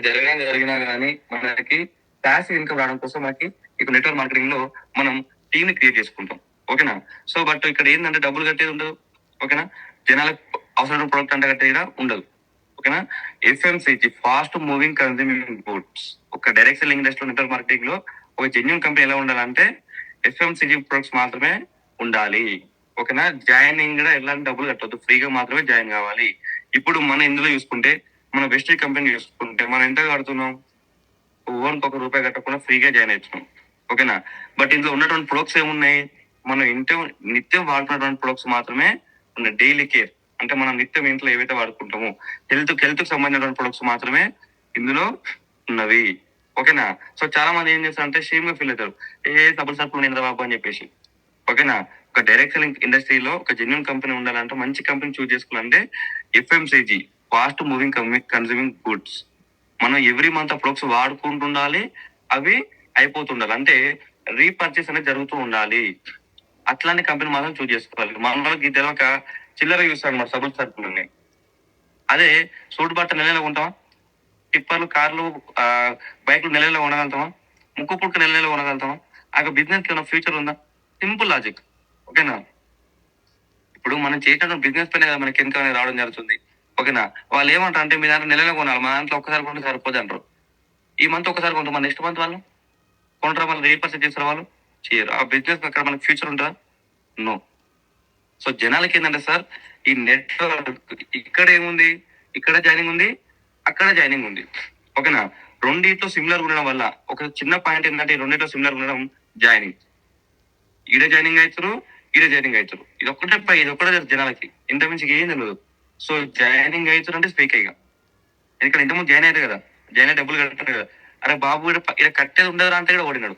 జరిగినా కానీ మనకి ప్యాసివ్ ఇన్కమ్ రావడం కోసం మనకి ఇప్పుడు నెట్వర్క్ మార్కెటింగ్ లో మనం టీమ్ ని క్రియేట్ చేసుకుంటాం, ఓకేనా. సో బట్ ఇక్కడ ఏంటంటే డబ్బులు కట్టేది ఉండదు, ఓకేనా, జనాలకు అవసరమైన ప్రొడక్ట్ అంటే కట్టేది ఉండదు, ఓకేనా. FMCG fast moving consuming goods, ఒక direct selling industry network marketing లో ఒక జెన్యున్ కంపెనీ ఎలా ఉండాలంటే ఎఫ్ఎంసీజీ ప్రొడక్ట్స్ మాత్రమే ఉండాలి, ఓకేనా. జాయినింగ్ కూడా ఎలాంటి డబ్బులు కట్టొద్దు, ఫ్రీగా మాత్రమే జాయిన్ కావాలి. ఇప్పుడు మనం ఇందులో చూసుకుంటే మన బెస్ట్ కంపెనీ చూసుకుంటే మనం ఎంత కడుతున్నాం, ఓన్కి ₹1 కట్టకుండా ఫ్రీగా జాయిన్ అవుతున్నాం, ఓకేనా. బట్ ఇందులో ఉన్నటువంటి ప్రొడక్ట్స్ ఏమున్నాయి, మనం నిత్యం వాడుతున్నటువంటి ప్రొడక్ట్స్ మాత్రమే ఉన్నాయి. డైలీ కేర్ అంటే మనం నిత్యం ఇంట్లో ఏవైతే వాడుకుంటామో హెల్త్ కి సంబంధించిన ప్రొడక్ట్స్ మాత్రమే ఇందులో ఉన్నవి, ఓకేనా. సో చాలా మంది ఏం చేస్తారంటే షేమ్ గా ఫీల్ అవుతారు, డబుల్ సర్పుల్ నింద్ర బాబు అని చెప్పేసి, ఓకేనా. ఒక డైరెక్ట్ సెల్లింగ్ ఇండస్ట్రీలో ఒక జెన్యున్ కంపెనీ ఉండాలంటే మంచి కంపెనీ చూస్ చేసుకోవాలంటే FMCG fast moving consuming goods. మనం ఎవ్రీ మంత్ ఆ ప్రొడక్ట్స్ వాడుకుంటుండాలి, అవి అయిపోతుండాలి, అంటే రీపర్చేస్ అనేది జరుగుతూ ఉండాలి. అట్లాంటి కంపెనీ మాత్రం చూస్ చేసుకోవాలి. మన వాళ్ళకి తెలియక చిల్లర చూస్తాను అనమాట సబుల్ సర్కుల్ ఉన్నాయి. అదే సూట్ బట్ట నెలలో ఉంటామా, టిప్పర్లు కార్లు బైక్లు నెలలో ఉండగలుగుతామా, ముక్కు పుట్టుకు నెలలో ఉండగలుగుతామా, ఆ బిజినెస్ ఏమైనా ఫ్యూచర్ ఉందా? సింపుల్ లాజిక్, ఓకేనా. ఇప్పుడు మనం చేసిన బిజినెస్ పైన కదా మనకి ఇన్కమ్ అనేది రావడం జరుగుతుంది, ఓకేనా. వాళ్ళు ఏమంటారు అంటే మీ దాంట్లో నెలలో కొనాలి, మా దాంట్లో ఒక్కసారి కొంటే సరిపోదు అంటారు. ఈ మంత్ ఒకసారి కొంటారు, మన నెక్స్ట్ మంత్ వాళ్ళు కొంటారా, వాళ్ళు రీపర్చేస్ చేస్తారు, వాళ్ళు చేయరు. ఆ బిజినెస్ అక్కడ మనకి ఫ్యూచర్ ఉంటుందా? నో. సో జనాలకి ఏంటంటే సార్ ఈ నెట్వర్క్ ఇక్కడ ఏముంది, ఇక్కడ జాయినింగ్ ఉంది, అక్కడ జాయినింగ్ ఉంది, ఓకేనా. రెండిట్లో సిమిలర్ ఉండడం వల్ల ఒక చిన్న పాయింట్ ఏంటంటే రెండిట్లో సిమిలర్ ఉండడం జాయినింగ్, ఈడ జాయినింగ్ అవుతారు, ఈడ జాయినింగ్ అవుతారు, ఇది ఒక్కటే జనాలకి, ఇంత మించి ఏం తెలియదు. సో జాయినింగ్ అవుతారు అంటే ఫేక్ ఇక, ఎందుకంటే ఇంతకుముందు జాయిన్ అయ్యారు కదా, జాయిన్ అయ్యి డబ్బులు కట్టారు కదా, అరే బాబు ఇక్కడ కట్టేది ఉండదు అంటే కూడా ఓడినాడు,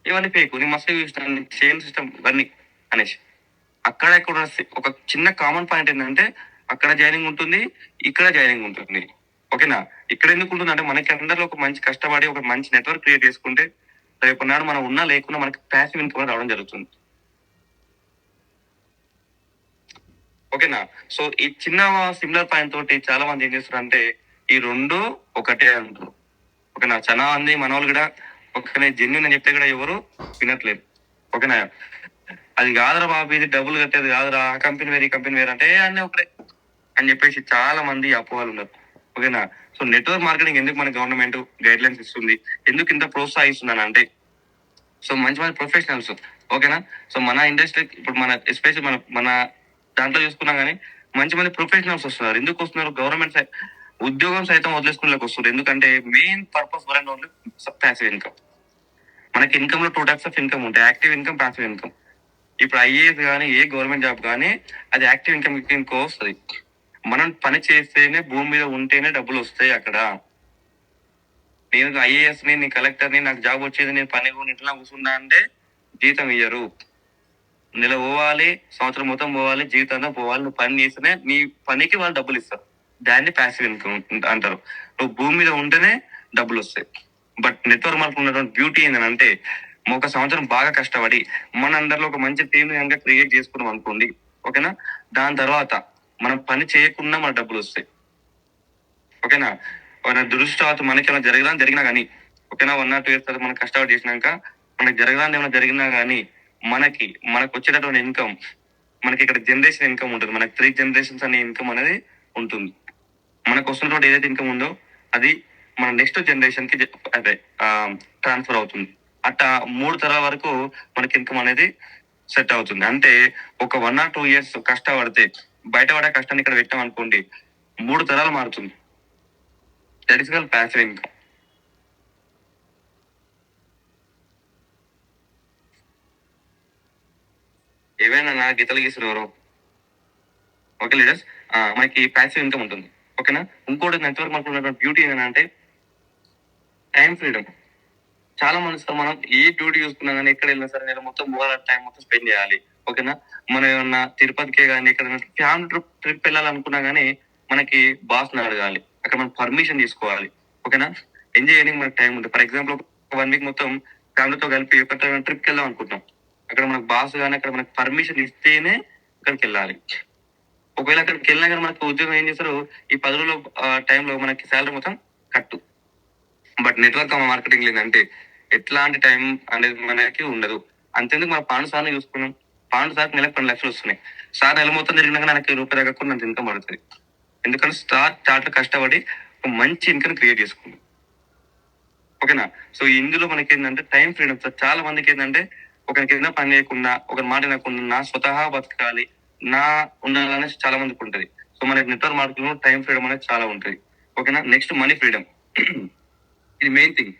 ఇవన్నీ ఫేక్, నేను మస్తు చూస్తాను చైన్ సిస్టమ్ ఇవన్నీ అనేసి. అక్కడ ఇక్కడ ఒక చిన్న కామన్ పాయింట్ ఏంటంటే అక్కడ జాయినింగ్ ఉంటుంది, ఇక్కడ జాయినింగ్ ఉంటుంది, ఓకేనా. ఇక్కడ ఎందుకు ఉంటుంది అంటే మనకి అందరిలో ఒక మంచి కష్టపడి ఒక మంచి నెట్వర్క్ క్రియేట్ చేసుకుంటే రేపు నాడు మనం ఉన్నా లేకున్నా మనకి ప్యాసివ్ ఇన్కమ్ రావడం జరుగుతుంది, ఓకేనా. సో ఈ చిన్న సిమిలర్ పాయింట్ తోటి చాలా మంది ఏం చేస్తారు అంటే ఈ రెండు ఒకటే అంటారు, ఓకేనా. చాలా మంది మన వాళ్ళు కూడా ఓకేనా జెన్యున్ అని చెప్తే కూడా ఎవరు వినట్లేదు, ఓకేనా. అది కాదురా బాబు, ఇది డబ్బులు కట్టేది కాదురా, ఆ కంపెనీ వేరు ఈ కంపెనీ వేరు అంటే అన్నీ ఒకటే అని చెప్పేసి చాలా మంది అపోహలు ఉన్నారు. ఓకేనా. సో నెట్వర్క్ మార్కెటింగ్ ఎందుకు మన గవర్నమెంట్ గైడ్ లైన్స్ ఇస్తుంది, ఎందుకు ఇంత ప్రోత్సహిస్తున్నాను అంటే, సో మంచి మంచి ప్రొఫెషనల్స్, ఓకేనా. సో మన ఇండస్ట్రీ ఇప్పుడు మన ఎస్పెషల్ మన మన దాంట్లో చూసుకున్నా కానీ మంచి మంది ప్రొఫెషనల్స్ వస్తున్నారు. ఎందుకు వస్తున్నారు? గవర్నమెంట్ ఉద్యోగం సైతం వదిలేసుకునేకి వస్తున్నారు. ఎందుకంటే మెయిన్ పర్పస్ వరండి ఓన్లీ ప్యాసివ్ ఇన్కమ్. మనకి ఇన్కమ్ లో 2 types ఆఫ్ ఇన్కమ్ ఉంటాయి, యాక్టివ్ ఇన్కమ్, ప్యాసివ్ ఇన్కమ్. ఇప్పుడు ఐఏఎస్ కానీ ఏ గవర్నమెంట్ జాబ్ కానీ అది యాక్టివ్ ఇన్కమ్ కిందకు వస్తుంది. మనం పని చేస్తేనే, భూమి మీద ఉంటేనే డబ్బులు వస్తాయి అక్కడ. నేను ఐఏఎస్ ని, నేను కలెక్టర్ ని, నాకు జాబ్ వచ్చేది, నేను పని ఇంట్లో కూర్చున్నా అంటే జీతం ఇయ్యరు. నెల పోవాలి, సంవత్సరం మొత్తం పోవాలి, జీవితంలో పోవాలి. నువ్వు పని చేస్తేనే నీ పనికి వాళ్ళు డబ్బులు ఇస్తారు. దాన్ని ప్యాసివ్ ఇన్కమ్ అంటారు. నువ్వు భూమి మీద ఉంటేనే డబ్బులు వస్తాయి. బట్ నెట్వర్క్ మార్కెట్ ఉన్నటువంటి బ్యూటీ ఏంటంటే, ఒక సంవత్సరం బాగా కష్టపడి మన అందరిలో ఒక మంచి టీం కనుక క్రియేట్ చేసుకున్నాం అనుకోండి, ఓకేనా. దాని తర్వాత మనం పని చేయకుండా మన డబ్బులు వస్తాయి, ఓకేనా. మన దురదృష్టవశాత్తు మనకి ఏమైనా జరిగినా కానీ, ఓకేనా, 1 or 2 years తర్వాత మనం కష్టపడి చేసినాక మనకి జరగడానికి ఏమైనా జరిగినా కానీ మనకు వచ్చేటటువంటి ఇన్కమ్, మనకి ఇక్కడ జనరేషన్ ఇన్కమ్ ఉంటుంది. మనకి 3 generations అనే ఇన్కమ్ అనేది ఉంటుంది. మనకు వస్తున్నటువంటి ఏదైతే ఇన్కమ్ ఉందో అది మన నెక్స్ట్ జనరేషన్ కి అదే ట్రాన్స్ఫర్ అవుతుంది. అట్లా 3 తరాల వరకు మనకి ఇన్కమ్ అనేది సెట్ అవుతుంది. అంటే ఒక 1 or 2 years కష్టపడితే బయటపడే కష్టాన్ని ఇక్కడ పెట్టాం అనుకోండి, 3 తరాలు మారుతుంది. That is called passive income. ఏవైనా నా గీతలు గీస్తున్నారు, ఓకే లీడర్స్. మనకి ప్యాసివ్ ఇన్కమ్ ఉంటుంది, ఓకేనా. ఇంకోటి నెట్వర్క్ మనకు ఉన్నటువంటి బ్యూటీ ఏంటంటే టైం ఫ్రీడమ్. చాలా మంది సార్ మనం ఏ డ్యూటీ చూసుకున్నా కానీ ఎక్కడ వెళ్ళినా సరే నేను మొత్తం పోవాలి, టైం మొత్తం స్పెండ్ చేయాలి, ఓకేనా. మనం ఏమన్నా తిరుపతికే కానీ ఎక్కడ ఫ్యామిలీ ట్రిప్ వెళ్ళాలనుకున్నా కానీ మనకి బాస్ అడగాలి, అక్కడ మనం పర్మిషన్ తీసుకోవాలి, ఓకేనా. ఎంజాయ్ చేయడానికి మనకి టైం ఉంటుంది. ఫర్ ఎగ్జాంపుల్ ఒక 1 week మొత్తం ఫ్యామిలీతో కలిపి ఒక ట్రిప్కి వెళ్దాం అనుకుంటాం. అక్కడ మనకు బాస్ కానీ అక్కడ మనకు పర్మిషన్ ఇస్తేనే అక్కడికి వెళ్ళాలి. ఒకవేళ అక్కడికి వెళ్ళినా కానీ మనకు ఉద్యోగం ఏం చేస్తారు, ఈ 10 రోజుల టైంలో మనకి శాలరీ మొత్తం కట్టు. బట్ నెట్వర్క్ మార్కెటింగ్ లేదంటే ఎట్లాంటి టైం అనేది మనకి ఉండదు. అంతేందుకు మన పాండు సార్ని చూసుకున్నాం, పాండు సార్ నెలకు 10 లక్షలు వస్తున్నాయి. సార్ నెల మొత్తం తిరిగినాక నాకు రూపాయి తగ్గకుండా నాకు ఇన్కమ్ పడుతుంది. ఎందుకంటే స్టార్ట్ కష్టపడి ఒక మంచి ఇన్కమ్ క్రియేట్ చేసుకున్నాం, ఓకేనా. సో ఇందులో మనకి ఏంటంటే టైం ఫ్రీడమ్. చాలా మందికి ఏంటంటే ఒకరికి ఏదైనా పని చేయకుండా, ఒకరి మాట వినకుండా నా స్వతహా బతకాలి, నా ఉండాలనే చాలా మందికి ఉంటుంది. సో మనకి నెట్వర్క్ మార్కెటింగ్ లో టైం ఫ్రీడమ్ అనేది చాలా ఉంటుంది, ఓకేనా. Next money freedom. ఇది మెయిన్ థింగ్.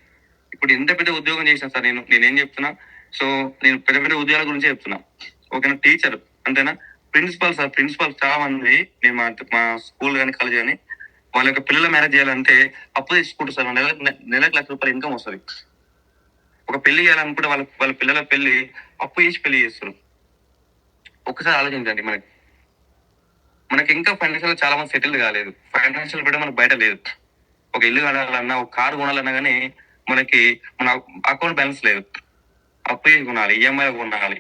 ఇప్పుడు ఎంత పెద్ద ఉద్యోగం చేసినా సార్ నేనేం చెప్తున్నా, సో నేను పెద్ద పెద్ద ఉద్యోగాల గురించి చెప్తున్నా, ఓకేనా. టీచర్ అంతేనా, ప్రిన్సిపల్ చాలా మంది, నేను మా స్కూల్ కానీ కాలేజ్ కానీ వాళ్ళ యొక్క పిల్లల మ్యారేజ్ చేయాలంటే అప్పు తీసుకుంటారు సార్. నెలకు ₹1,00,000 ఇన్కమ్ వస్తుంది. ఒక పెళ్లి చేయాలనుకుంటే వాళ్ళ పిల్లల పెళ్లి అప్పు చేసి పెళ్లి చేస్తారు. ఒక్కసారి ఆలోచించండి. మనకి ఇంకా ఫైనాన్షియల్ చాలా మంది సెటిల్ కాలేదు. ఫైనాన్షియల్ కూడా మనకు బయట లేదు. ఒక ఇల్లు కొనాలన్నా, ఒక కారు కొనాలన్నా కానీ మనకి మన అకౌంట్ బ్యాలెన్స్ లేదు. అప్పు చేసి కొనాలి, ఈఎంఐలో కొనాలి.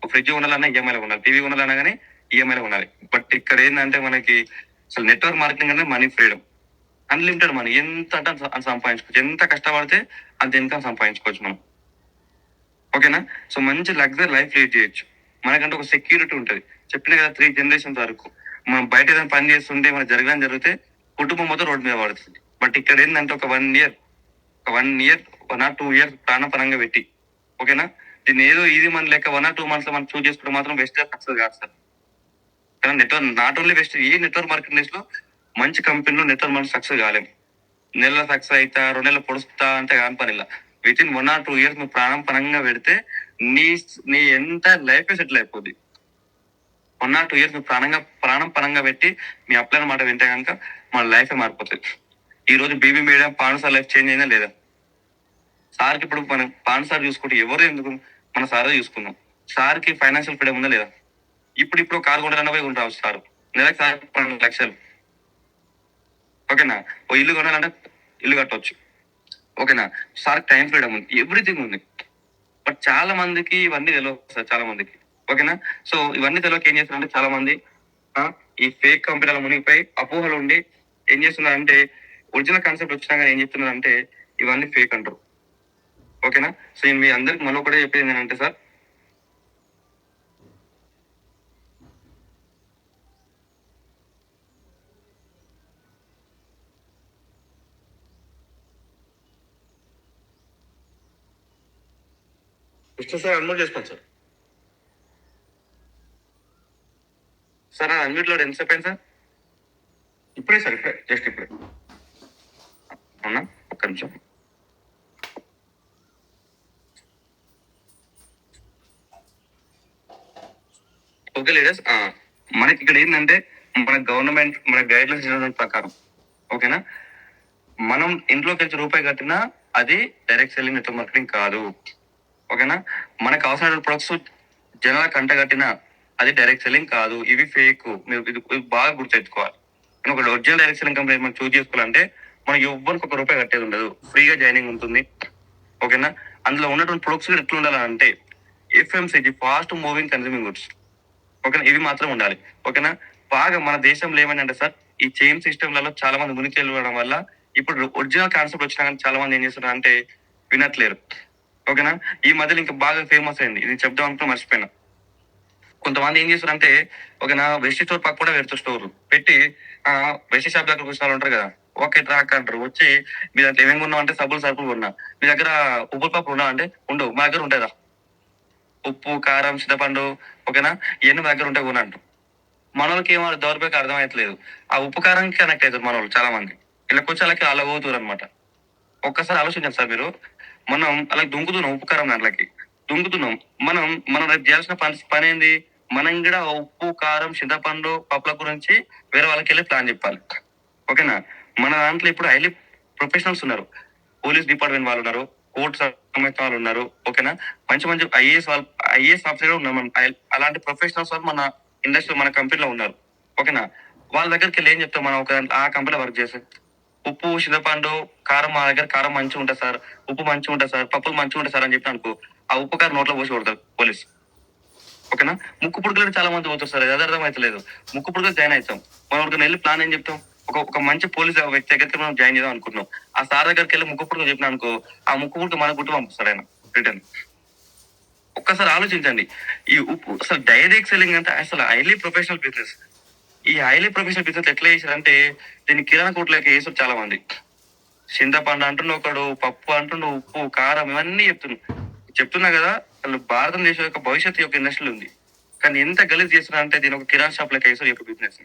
ఒక ఫ్రిడ్జ్ కొనాలన్నా ఈఎంఐలో కొనాలి, టీవీ కొనాలన్నా కానీ ఈఎంఐలో కొనాలి. బట్ ఇక్కడ ఏంటంటే మనకి అసలు నెట్వర్క్ మార్కెటింగ్ అనేది మనీ ఫ్రీడమ్. అన్లిమిటెడ్ మనీ, ఎంత అంటే అంత సంపాదించుకోవచ్చు. ఎంత కష్టపడితే అంత ఇన్కమ్ సంపాదించుకోవచ్చు మనం, ఓకేనా. సో మంచి లగ్జరీ లైఫ్ లీడ్ చేయొచ్చు. మనకంటే ఒక సెక్యూరిటీ ఉంటుంది. చెప్పిన కదా 3 generations వరకు మనం బయట ఏదైనా పని చేస్తుంటే మనకు జరిగితే కుటుంబం మొత్తం రోడ్డు మీద పడుతుంది. బట్ ఇక్కడ ఏంటంటే ఒక 1 year 1 or 2 years ప్రాణపరంగా పెట్టి, ఓకేనా. దీన్ని ఏదో ఈజీ మన లెక్క 1 or 2 months లో మనం చూస్ చేసుకుంటే మాత్రం వెస్ట్ సక్సెస్ కాదు సార్. కానీ నెట్వర్క్ నాట్ ఓన్లీ వెస్ట్, ఈ నెట్వర్క్ మార్కెటింగ్ లో మంచి కంపెనీలో నెట్వర్క్ మార్కెట్ సక్సెస్ కాలేము. నెలలో సక్సెస్ అవుతా, 2 నెలలు పొడుస్తా అంటే కాని పని ఇలా. వితిన్ 1 or 2 years నువ్వు ప్రాణం పరంగా పెడితే నీ నీ ఎంత లైఫ్ సెటిల్ అయిపోద్ది. 1 or 2 years నువ్వు ప్రాణం పరంగా పెట్టి మీ అప్లైన మాట వింటే కనుక మన లైఫ్ మారిపోతుంది. ఈ రోజు BB madam Pandu sir life change అయిందా లేదా? సార్కి ఇప్పుడు మనం పాండు సార్ చూసుకుంటే ఎవరు ఎందుకు, మన సారే చూసుకుందాం. సార్కి ఫైనాన్షియల్ ఫ్రీడమ్ ఉందా లేదా? ఇప్పుడు కారు కొనాలన్న పోయి రావచ్చు సార్. నెలకు సార్ 12 లక్షలు, ఓకేనా. ఓ ఇల్లు కొనాలంటే ఇల్లు కట్టవచ్చు, ఓకేనా. సార్ టైం ఫ్రీడమ్ ఉంది, ఎవ్రీథింగ్ ఉంది. బట్ చాలా మందికి ఇవన్నీ తెలియదు సార్, చాలా మందికి, ఓకేనా. సో ఇవన్నీ తెలియక ఏం చేస్తున్నారంటే చాలా మంది ఈ ఫేక్ కంపెనీల మునిగిపోయి అపోహలు ఉండి ఏం చేస్తున్నారంటే ఒరిజినల్ కాన్సెప్ట్ వచ్చినా కానీ ఏం చెప్తున్నారంటే ఇవన్నీ ఫేక్ అంటారు, ఓకేనా. సో మీ అందరికి మనం కూడా చెప్పేది ఏంటంటే సార్, విష్ణు సార్ అన్మ్యూట్ చేసుకోండి సార్. సార్ నా అన్మ్యూట్ లో ఎంతసేపు అయింది సార్? ఇప్పుడే సార్, ఇప్పుడే జస్ట్ ఇప్పుడే. అవునా, ఒక్క నిమిషం. ఓకే లీడర్స్, మనకి ఇక్కడ ఏంటంటే మన గవర్నమెంట్ మన గైడ్ లైన్స్ ప్రకారం ఓకేనా, మనం ఇంట్లోకి వచ్చి రూపాయి కట్టినా అది డైరెక్ట్ సెల్లింగ్ నెట్వర్క్ మార్కెటింగ్ కాదు. ఓకేనా, మనకు అవసరమైన ప్రొడక్ట్స్ జనాలకు కంట కట్టినా అది డైరెక్ట్ సెల్లింగ్ కాదు. ఇవి ఫేక్. మీరు ఇది బాగా గుర్తెట్టుకోవాలి. ఒక ఒరిజినల్ డైరెక్ట్ సెల్లింగ్ కంపెనీ మనం చూస్ చేసుకోవాలంటే మనం ఎవ్వరికి ఒక రూపాయి కట్టేది ఉండదు, ఫ్రీగా జాయినింగ్ ఉంటుంది. ఓకేనా, అందులో ఉన్నటువంటి ప్రొడక్ట్స్ ఎట్లా ఉండాలంటే FMCG, fast moving consuming goods. ఓకేనా, ఇవి మాత్రం ఉండాలి. ఓకేనా, బాగా మన దేశంలో ఏమైందంటే సార్, ఈ చైన్ సిస్టమ్లలో చాలా మంది మునికి వెళ్ళడం వల్ల ఇప్పుడు ఒరిజినల్ కాన్సెప్ట్ వచ్చినా కానీ చాలా మంది ఏం చేస్తున్నారు అంటే వినట్లేరు. ఓకేనా, ఈ మధ్యలో ఇంకా బాగా ఫేమస్ అయింది, ఇది చెప్దాం అనుకుని మర్చిపోయినా. కొంతమంది ఏం చేస్తారంటే ఓకేనా, వెస్ట్ స్టోర్ పక్క కూడా పెడుతూ స్టోర్ పెట్టి వెస్ట్ షాప్ దగ్గర కూర్చున్న ఉంటారు కదా, ఓకే ట్రాక్ అంటారు. వచ్చి మీ దాంట్లో ఏమేమి ఉన్నావు అంటే సబ్బులు సరుకులు ఉన్నా, మీ దగ్గర ఉప్పు పప్పు ఉన్నా అంటే ఉండవు, మా దగ్గర ఉంటాయిరా ఉప్పు కారం చింతపండు. ఓకేనా, ఇవన్నీ మా దగ్గర ఉంటాయి కొన అంటారు. మన వాళ్ళకి ఏమో దౌర్బల్యం అర్థమవుతలేదు. ఆ ఉప్పు కారానికి కనెక్ట్ అవుతారు మన వాళ్ళు చాలా మంది. ఇలా కొంచెం అలా అలా పోతున్నారు అనమాట. ఒక్కసారి ఆలోచించండి సార్ మీరు, మనం అలా దుంకుతున్నాం ఉప్పు కారం దాంట్లోకి దుంకుతున్నాం. మనం మనం రేపు చేయాల్సిన పని ఏంది, మనం కూడా ఉప్పు కారం చింతపండు పప్పుల గురించి వేరే వాళ్ళకి వెళ్ళి ప్లాన్ చెప్పాలి. ఓకేనా, మన దాంట్లో ఇప్పుడు హైలీ ప్రొఫెషనల్స్ ఉన్నారు, పోలీస్ డిపార్ట్మెంట్ వాళ్ళు ఉన్నారు, కోర్టు సంబంధించిన వాళ్ళు ఉన్నారు. ఓకేనా, మంచి మంచి ఐఏఎస్ ఆఫీసర్ ఉన్నారు. అలాంటి ప్రొఫెషనల్స్ వాళ్ళు మన ఇండస్ట్రీలో మన కంపెనీలో ఉన్నారు. ఓకేనా, వాళ్ళ దగ్గరికి వెళ్ళి ఏం చెప్తాం మనం, ఒక ఆ కంపెనీలో వర్క్ చేసి ఉప్పు చింతపండు కారం మా దగ్గర కారం మంచిగా ఉంటుంది సార్, ఉప్పు మంచిగా ఉంటుంది సార్, పప్పులు మంచిగా ఉంటాయి సార్ అని చెప్పి అనుకో, ఆ ఉప్పు కారం నోట్లో పోసి కొడతారు పోలీస్. ఓకేనా, ముక్కు పుడుకులు చాలా మంది పోతారు సార్, అది అర్థం అయితే లేదు. ముక్కు పుడుకులు జాయిన్ అవుతాం, మనం ఒక వెళ్ళి ప్లాన్ ఏం చెప్తాం, ఒక మంచి పోలీస్ వ్యక్తి దగ్గరికి మనం జాయిన్ చేద్దాం అనుకుంటున్నాం. ఆ సార్ దగ్గరికి వెళ్ళి ముక్కు పుడుకు చెప్పినా అనుకో, ఆ ముక్కు పుడుకు మన గుట్టు పంపిస్తాడు ఆయన రిటర్న్. ఒక్కసారి ఆలోచించండి, ఈ ఉప్పు అసలు డైరెక్ట్ సెల్లింగ్ అంటే అసలు హైలీ ప్రొఫెషనల్ బిజినెస్. ఈ హైలీ ప్రొఫెషనల్ బిజినెస్ ఎట్లా చేశారంటే దీన్ని కిరాణా కొట్లకి వేసారు చాలా మంది. చింతపండు అంటుండు ఒకడు, పప్పు అంటుండు, ఉప్పు కారం ఇవన్నీ చెప్తున్నా కదా. అసలు భారతదేశం యొక్క భవిష్యత్తు యొక్క ఇండస్ట్రీ ఉంది, కానీ ఎంత గలీజ్ చేస్తున్నా అంటే దీని ఒక కిరాణా షాప్ లెక్క వేసారు ఈ యొక్క బిజినెస్.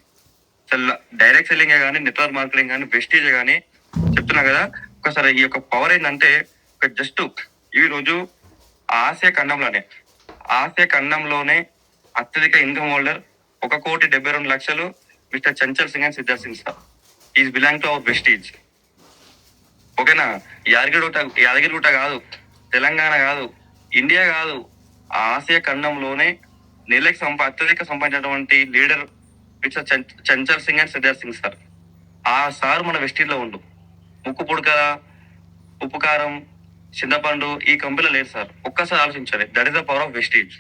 అసలు డైరెక్ట్ సెల్లింగ్ కానీ నెట్వర్క్ మార్కెటింగ్ కానీ వెస్టీజ్ కానీ చెప్తున్నా కదా. ఒకసారి ఈ యొక్క పవర్ ఏంటంటే జస్ట్ ఈ రోజు ఆసియా ఖండంలోనే అత్యధిక income holder 1,72,00,000 mister Chanchal Singh and Siddharth Singh sir. Is belong to our Vestige. ఓకేనా, యాదగిరిగుట్ట కాదు, తెలంగాణ కాదు, ఇండియా కాదు, ఆసియా ఖండంలోనే నెలకి అత్యధిక సంపాదించినటువంటి leader mister Chanchal Singh and Siddharth Singh sir. ఆ సార్ మన వెస్టీజ్ లో ఉండు. ముక్కు పుడక ఉప్పు కారం చింతపండు ఈ కంపెనీలో లేదు సార్. ఒక్కసారి ఆలోచించాలి, that is the power of Vestige.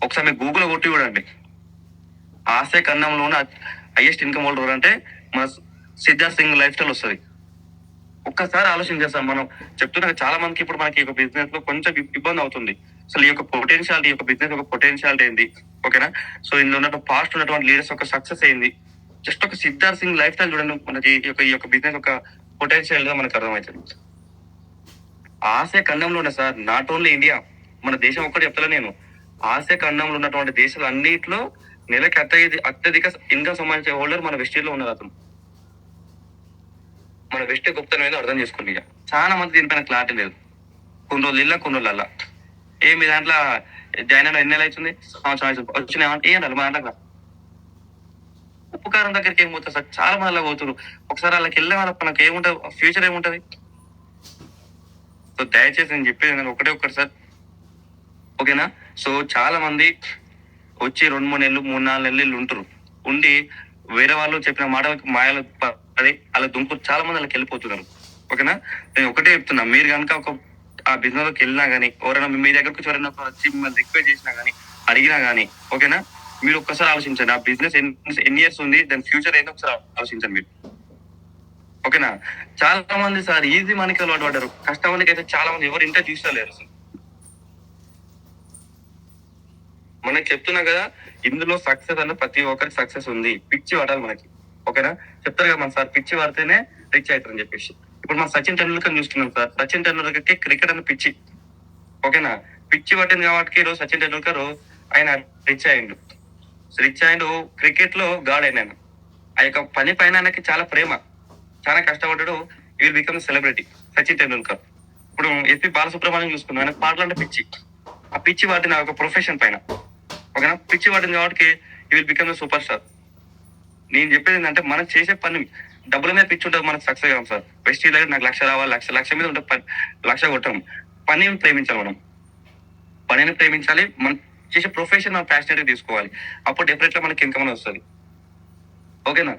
ఒకసారి మీరు గూగుల్ కొట్టి చూడండి, ఆసియా ఖండంలోనే హైయెస్ట్ ఇన్కమ్ హోల్డర్ అంటే మన సిద్ధార్థ్ సింగ్ లైఫ్ స్టైల్ వస్తుంది. ఒక్కసారి ఆలోచించేస్తాం మనం. చెప్తున్నా చాలా మందికి ఇప్పుడు మనకి ఒక బిజినెస్ లో కొంచెం ఇబ్బంది అవుతుంది. అసలు ఈ యొక్క పొటెన్షియాలిటీ, యొక్క బిజినెస్ యొక్క పొటెన్షియాలిటీ ఏంది. ఓకేనా, సో ఇందులో ఉన్నటువంటి పాస్ట్ ఉన్నటువంటి లీడర్స్ యొక్క సక్సెస్ అయింది. జస్ట్ ఒక సిద్ధార్థ్ సింగ్ లైఫ్ స్టైల్ చూడండి, మనకి ఈ యొక్క బిజినెస్ యొక్క పొటెన్షియల్ గా మనకు అర్థమవుతుంది. ఆసియా ఖండంలోనే సార్, నాట్ ఓన్లీ ఇండియా, మన దేశం ఒక్కటి చెప్తలే నేను, ఆసియా ఖండంలో ఉన్నటువంటి దేశాలు అన్నింటిలో నెలకి అత్యధిక ఇన్కమ్ సంబంధించిన హోల్డర్ మన వెస్టీజ్ లో ఉన్నారు. అతను మన వెస్ట్ గొప్పతనం ఏదో అర్థం చేసుకోండి. ఇక చాలా మంది దీనిపైన క్లారిటీ లేదు. కొన్ని రోజులు ఇళ్ళ కొన్ని రోజులు అలా మీ దాంట్లో జాయిన్ అయిన ఎన్ని నెలలు అవుతుంది, సంవత్సరం వచ్చినాయి ఏంటంటే మా దాంట్లో ఉప్పు కారం దగ్గరికి ఏం పోతుంది సార్, చాలా మంది అలా పోతున్నారు. ఒకసారి వాళ్ళకి వెళ్ళే వాళ్ళకి మనకి ఏముంటది, ఫ్యూచర్ ఏముంటది. సో దయచేసి నేను చెప్పేది నేను ఒకటి సార్. ఓకేనా, సో చాలా మంది వచ్చి 2-3 నెలలు 3-4 నెలలు ఉంటారు, ఉండి వేరే వాళ్ళు చెప్పిన మాటలకు మాయలు పడి అలా దుంపు చాలా మంది అలా వెళ్ళిపోతున్నారు. ఓకేనా, నేను ఒకటే చెప్తున్నా, మీరు కనుక ఆ బిజినెస్ లోకి వెళ్ళినా కానీ, ఎవరైనా మీ దగ్గరకు ఎవరైనా వచ్చి మిమ్మల్ని రిక్వెస్ట్ చేసినా కానీ, అడిగినా కానీ, ఓకేనా, మీరు ఒక్కసారి ఆలోచించండి, ఆ బిజినెస్ ఎన్ని ఇయర్స్ ఉంది, దాని ఫ్యూచర్ ఏంటో ఒకసారి ఆలోచించండి మీరు. ఓకేనా, చాలా మంది సార్ ఈజీ మనకి అలవాటు పడ్డారు, కష్టమందికి అయితే చాలా మంది ఎవరు ఇంత చూసలేరు అసలు. మనకి చెప్తున్నా కదా, ఇందులో సక్సెస్ అంటే ప్రతి ఒక్కరికి సక్సెస్ ఉంది. పిచ్చి పడాలి మనకి. ఓకేనా, చెప్తారు కదా మన సార్, పిచ్చి పడితేనే రిచ్ అవుతారని చెప్పేసి. ఇప్పుడు మన సచిన్ టెండూల్కర్ చూస్తున్నాం సార్, సచిన్ టెండూల్కర్ కి క్రికెట్ అని పిచ్చి. ఓకేనా, పిచ్చి పట్టింది కాబట్టి ఈరోజు సచిన్ టెండూల్కర్ ఆయన రిచ్ అయ్యిండు. రిచ్ అయ్యిండు, క్రికెట్ లో గాడ్ అయినాను. ఆ యొక్క పని పైన ఆయనకి చాలా ప్రేమ, చాలా కష్టపడ్డాడు. ఈ will become celebrity Sachin Tendulkar. ఇప్పుడు ఎస్పి బాలసుబ్రహ్మణ్యం చూసుకున్నాం, ఆయన పాటలు అంటే పిచ్చి. ఆ పిచ్చి వాటిని ఒక ప్రొఫెషన్ పైన, ఓకేనా, పిచ్చి వాటింది కాబట్టి ఈ విల్ బికమ్ సూపర్ స్టార్. నేను చెప్పేది ఏంటంటే మనం చేసే పని డబ్బుల మీద పిచ్చి ఉంటుంది, మనకు సక్సెస్ కాదు సార్. వెస్ట్ దగ్గర నాకు 1,00,000 రావాలి, లక్ష మీద ఉంటే 1,00,000 కొట్టాం. పనిని ప్రేమించాలి మనం, పనిని ప్రేమించాలి. మనం చేసే ప్రొఫెషన్ మనం ప్యాషనెట్ తీసుకోవాలి. అప్పుడు డెఫినెట్ గా మనకి ఇన్కమ్ అనేది వస్తుంది. ఓకేనా?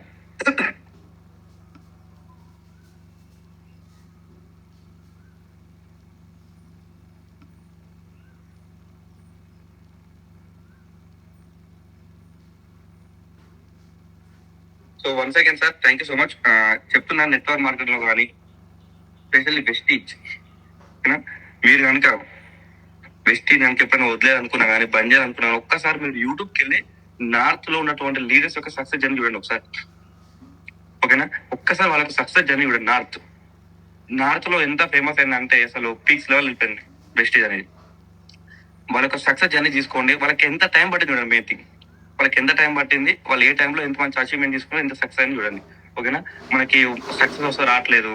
So once again sir, thank you so much. చెప్తున్నాను, నెట్వర్క్ మార్కెట్ లో కానీ స్పెషల్లీ వెస్టీజ్, ఓకేనా, మీరు కనుక వెస్టీజ్ కనుక ఎప్పుడైనా వదిలేదనుకున్నా కానీ, బంద్ చేయాలనుకున్నా, ఒక్కసారి మీరు యూట్యూబ్కి వెళ్ళి నార్త్ లో ఉన్నటువంటి లీడర్స్ యొక్క సక్సెస్ జర్నీ చూడండి ఒకసారి, ఓకేనా. ఒక్కసారి వాళ్ళకి సక్సెస్ జర్నీ చూడండి. నార్త్ లో ఎంత ఫేమస్ అయిందంటే అసలు పీక్స్ లెవెల్ వెళ్ళిపోయింది వెస్టీజ్ అనేది. వాళ్ళ యొక్క సక్సెస్ జర్నీ తీసుకోండి, వాళ్ళకి ఎంత టైం పట్టింది చూడండి. మెయిన్ థింగ్, వాళ్ళకి ఎంత టైం పట్టింది, వాళ్ళు ఏ టైంలో ఎంత మంచి అచీవ్మెంట్ తీసుకుని ఎంత సక్సెస్ అని చూడండి, ఓకేనా. మనకి సక్సెస్ వస్తే రావట్లేదు,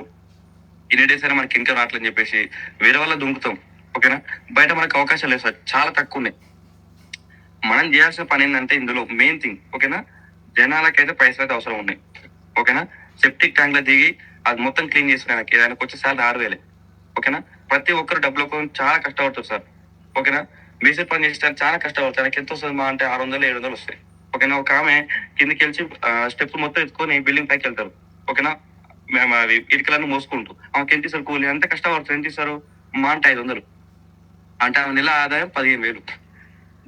ఇన్ని డేస్ అయినా మనకి ఇంకా రావట్లేదు అని చెప్పేసి వేరే వాళ్ళ దుంకుతాం, ఓకేనా. బయట మనకు అవకాశాలు లేదు సార్, చాలా తక్కువ ఉన్నాయి. మనం చేయాల్సిన పని ఏంటంటే ఇందులో మెయిన్ థింగ్, ఓకేనా, జనాలకైతే పైసలు అయితే అవసరం ఉన్నాయి, ఓకేనా. సెప్టిక్ ట్యాంక్ లో దిగి అది మొత్తం క్లీన్ చేసుకున్నానికి దానికి వచ్చే సార్ 6,000, ఓకేనా. ప్రతి ఒక్కరు డబ్బుల కోసం చాలా కష్టపడుతుంది సార్, ఓకేనా. మేసే పని చేసేటానికి చాలా కష్టపడతారు. నాకు ఎంత వస్తుంది మా అంటే 600, 700 వస్తాయి, ఓకేనా. ఒక ఆమె కిందికి వెళ్ళి స్టెప్ మొత్తం ఎత్తుకొని బిల్డింగ్ పైకి వెళ్తారు, ఓకేనా. మేము అవి ఇటుకలను మోసుకుంటూ ఆమెకి ఎంత ఇస్తారు కూలి, ఎంత కష్టపడతారు, ఎంత ఇస్తారు మా అంటే 500, అంటే ఆమె నెల ఆదాయం 15,000.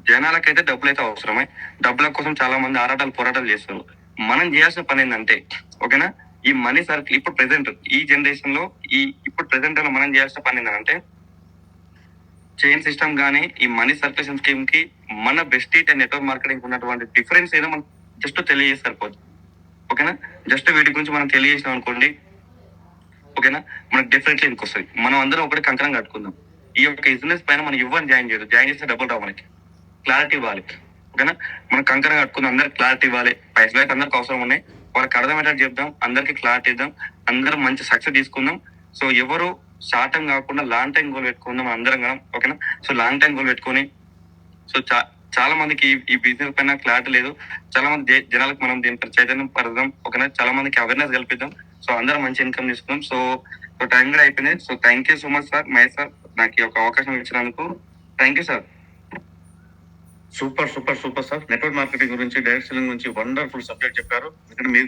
జనాలకైతే డబ్బులు అయితే అవసరమే, డబ్బుల కోసం చాలా మంది పోరాటాలు చేస్తారు. మనం చేయాల్సిన పని ఏంటంటే, ఓకేనా, ఈ మనీ సర్కిల్ ఇప్పుడు ప్రెసెంట్ ఈ జనరేషన్ లో ఇప్పుడు ప్రెసెంట్ లో మనం చేయాల్సిన పని ఏంటంటే, చైన్ సిస్టమ్ గానీ ఈ మనీ సర్క్యులేషన్ స్కీమ్ కి మన బెస్టీట్ అండ్ నెట్వర్క్ మార్కెటింగ్ ఉన్నటువంటి డిఫరెన్స్ ఏదో మనం జస్ట్ తెలియజేసి సరిపోదు, ఓకేనా. జస్ట్ వీటి గురించి మనం తెలియజేసినాం అనుకోండి, ఓకేనా, మనకు డెఫినెట్లీ ఇంటికి వస్తుంది. మనం అందరం ఒకటి కంకణం కట్టుకుందాం. ఈ యొక్క బిజినెస్ పైన మనం ఇవ్వని జాయిన్ చేస్తే డబ్బులు రావు, మనకి క్లారిటీ ఇవ్వాలి, ఓకేనా. మనం కంకణం కట్టుకుందాం, అందరికి క్లారిటీ ఇవ్వాలి. పైసలు అయితే అందరికి అవసరం ఉన్నాయి, వాళ్ళకి అర్థమయ్యేటట్టు చెప్దాం, అందరికి క్లారిటీ ఇద్దాం, అందరం మంచి సక్సెస్ తీసుకుందాం. సో ఎవరు షార్ట్ టైం కాకుండా లాంగ్ టైం గోల్ పెట్టుకుందాం అందరం కదా, ఓకేనా. సో లాంగ్ టైం గోల్ పెట్టుకొని, సో చాలా మందికి ఈ బిజినెస్ పైన క్లారిటీ లేదు. చాలా మంది జనాలకు మనం దీనిపై చైతన్యం పడదాం, ఓకేనా. చాలా మందికి అవేర్నెస్ కల్పిద్దాం. సో అందరం మంచి ఇన్కమ్ తీసుకుందాం. సో టైం కూడా అయిపోయింది. So thank you so much sir, Mahesh sir, నాకు ఈ యొక్క అవకాశం ఇచ్చినందుకు thank you sir. Super sir. Network marketing గురించి, డైరెక్ట్ సెల్లింగ్ గురించి వండర్ఫుల్ సబ్జెక్ట్ చెప్పారు. ఎందుకంటే మీరు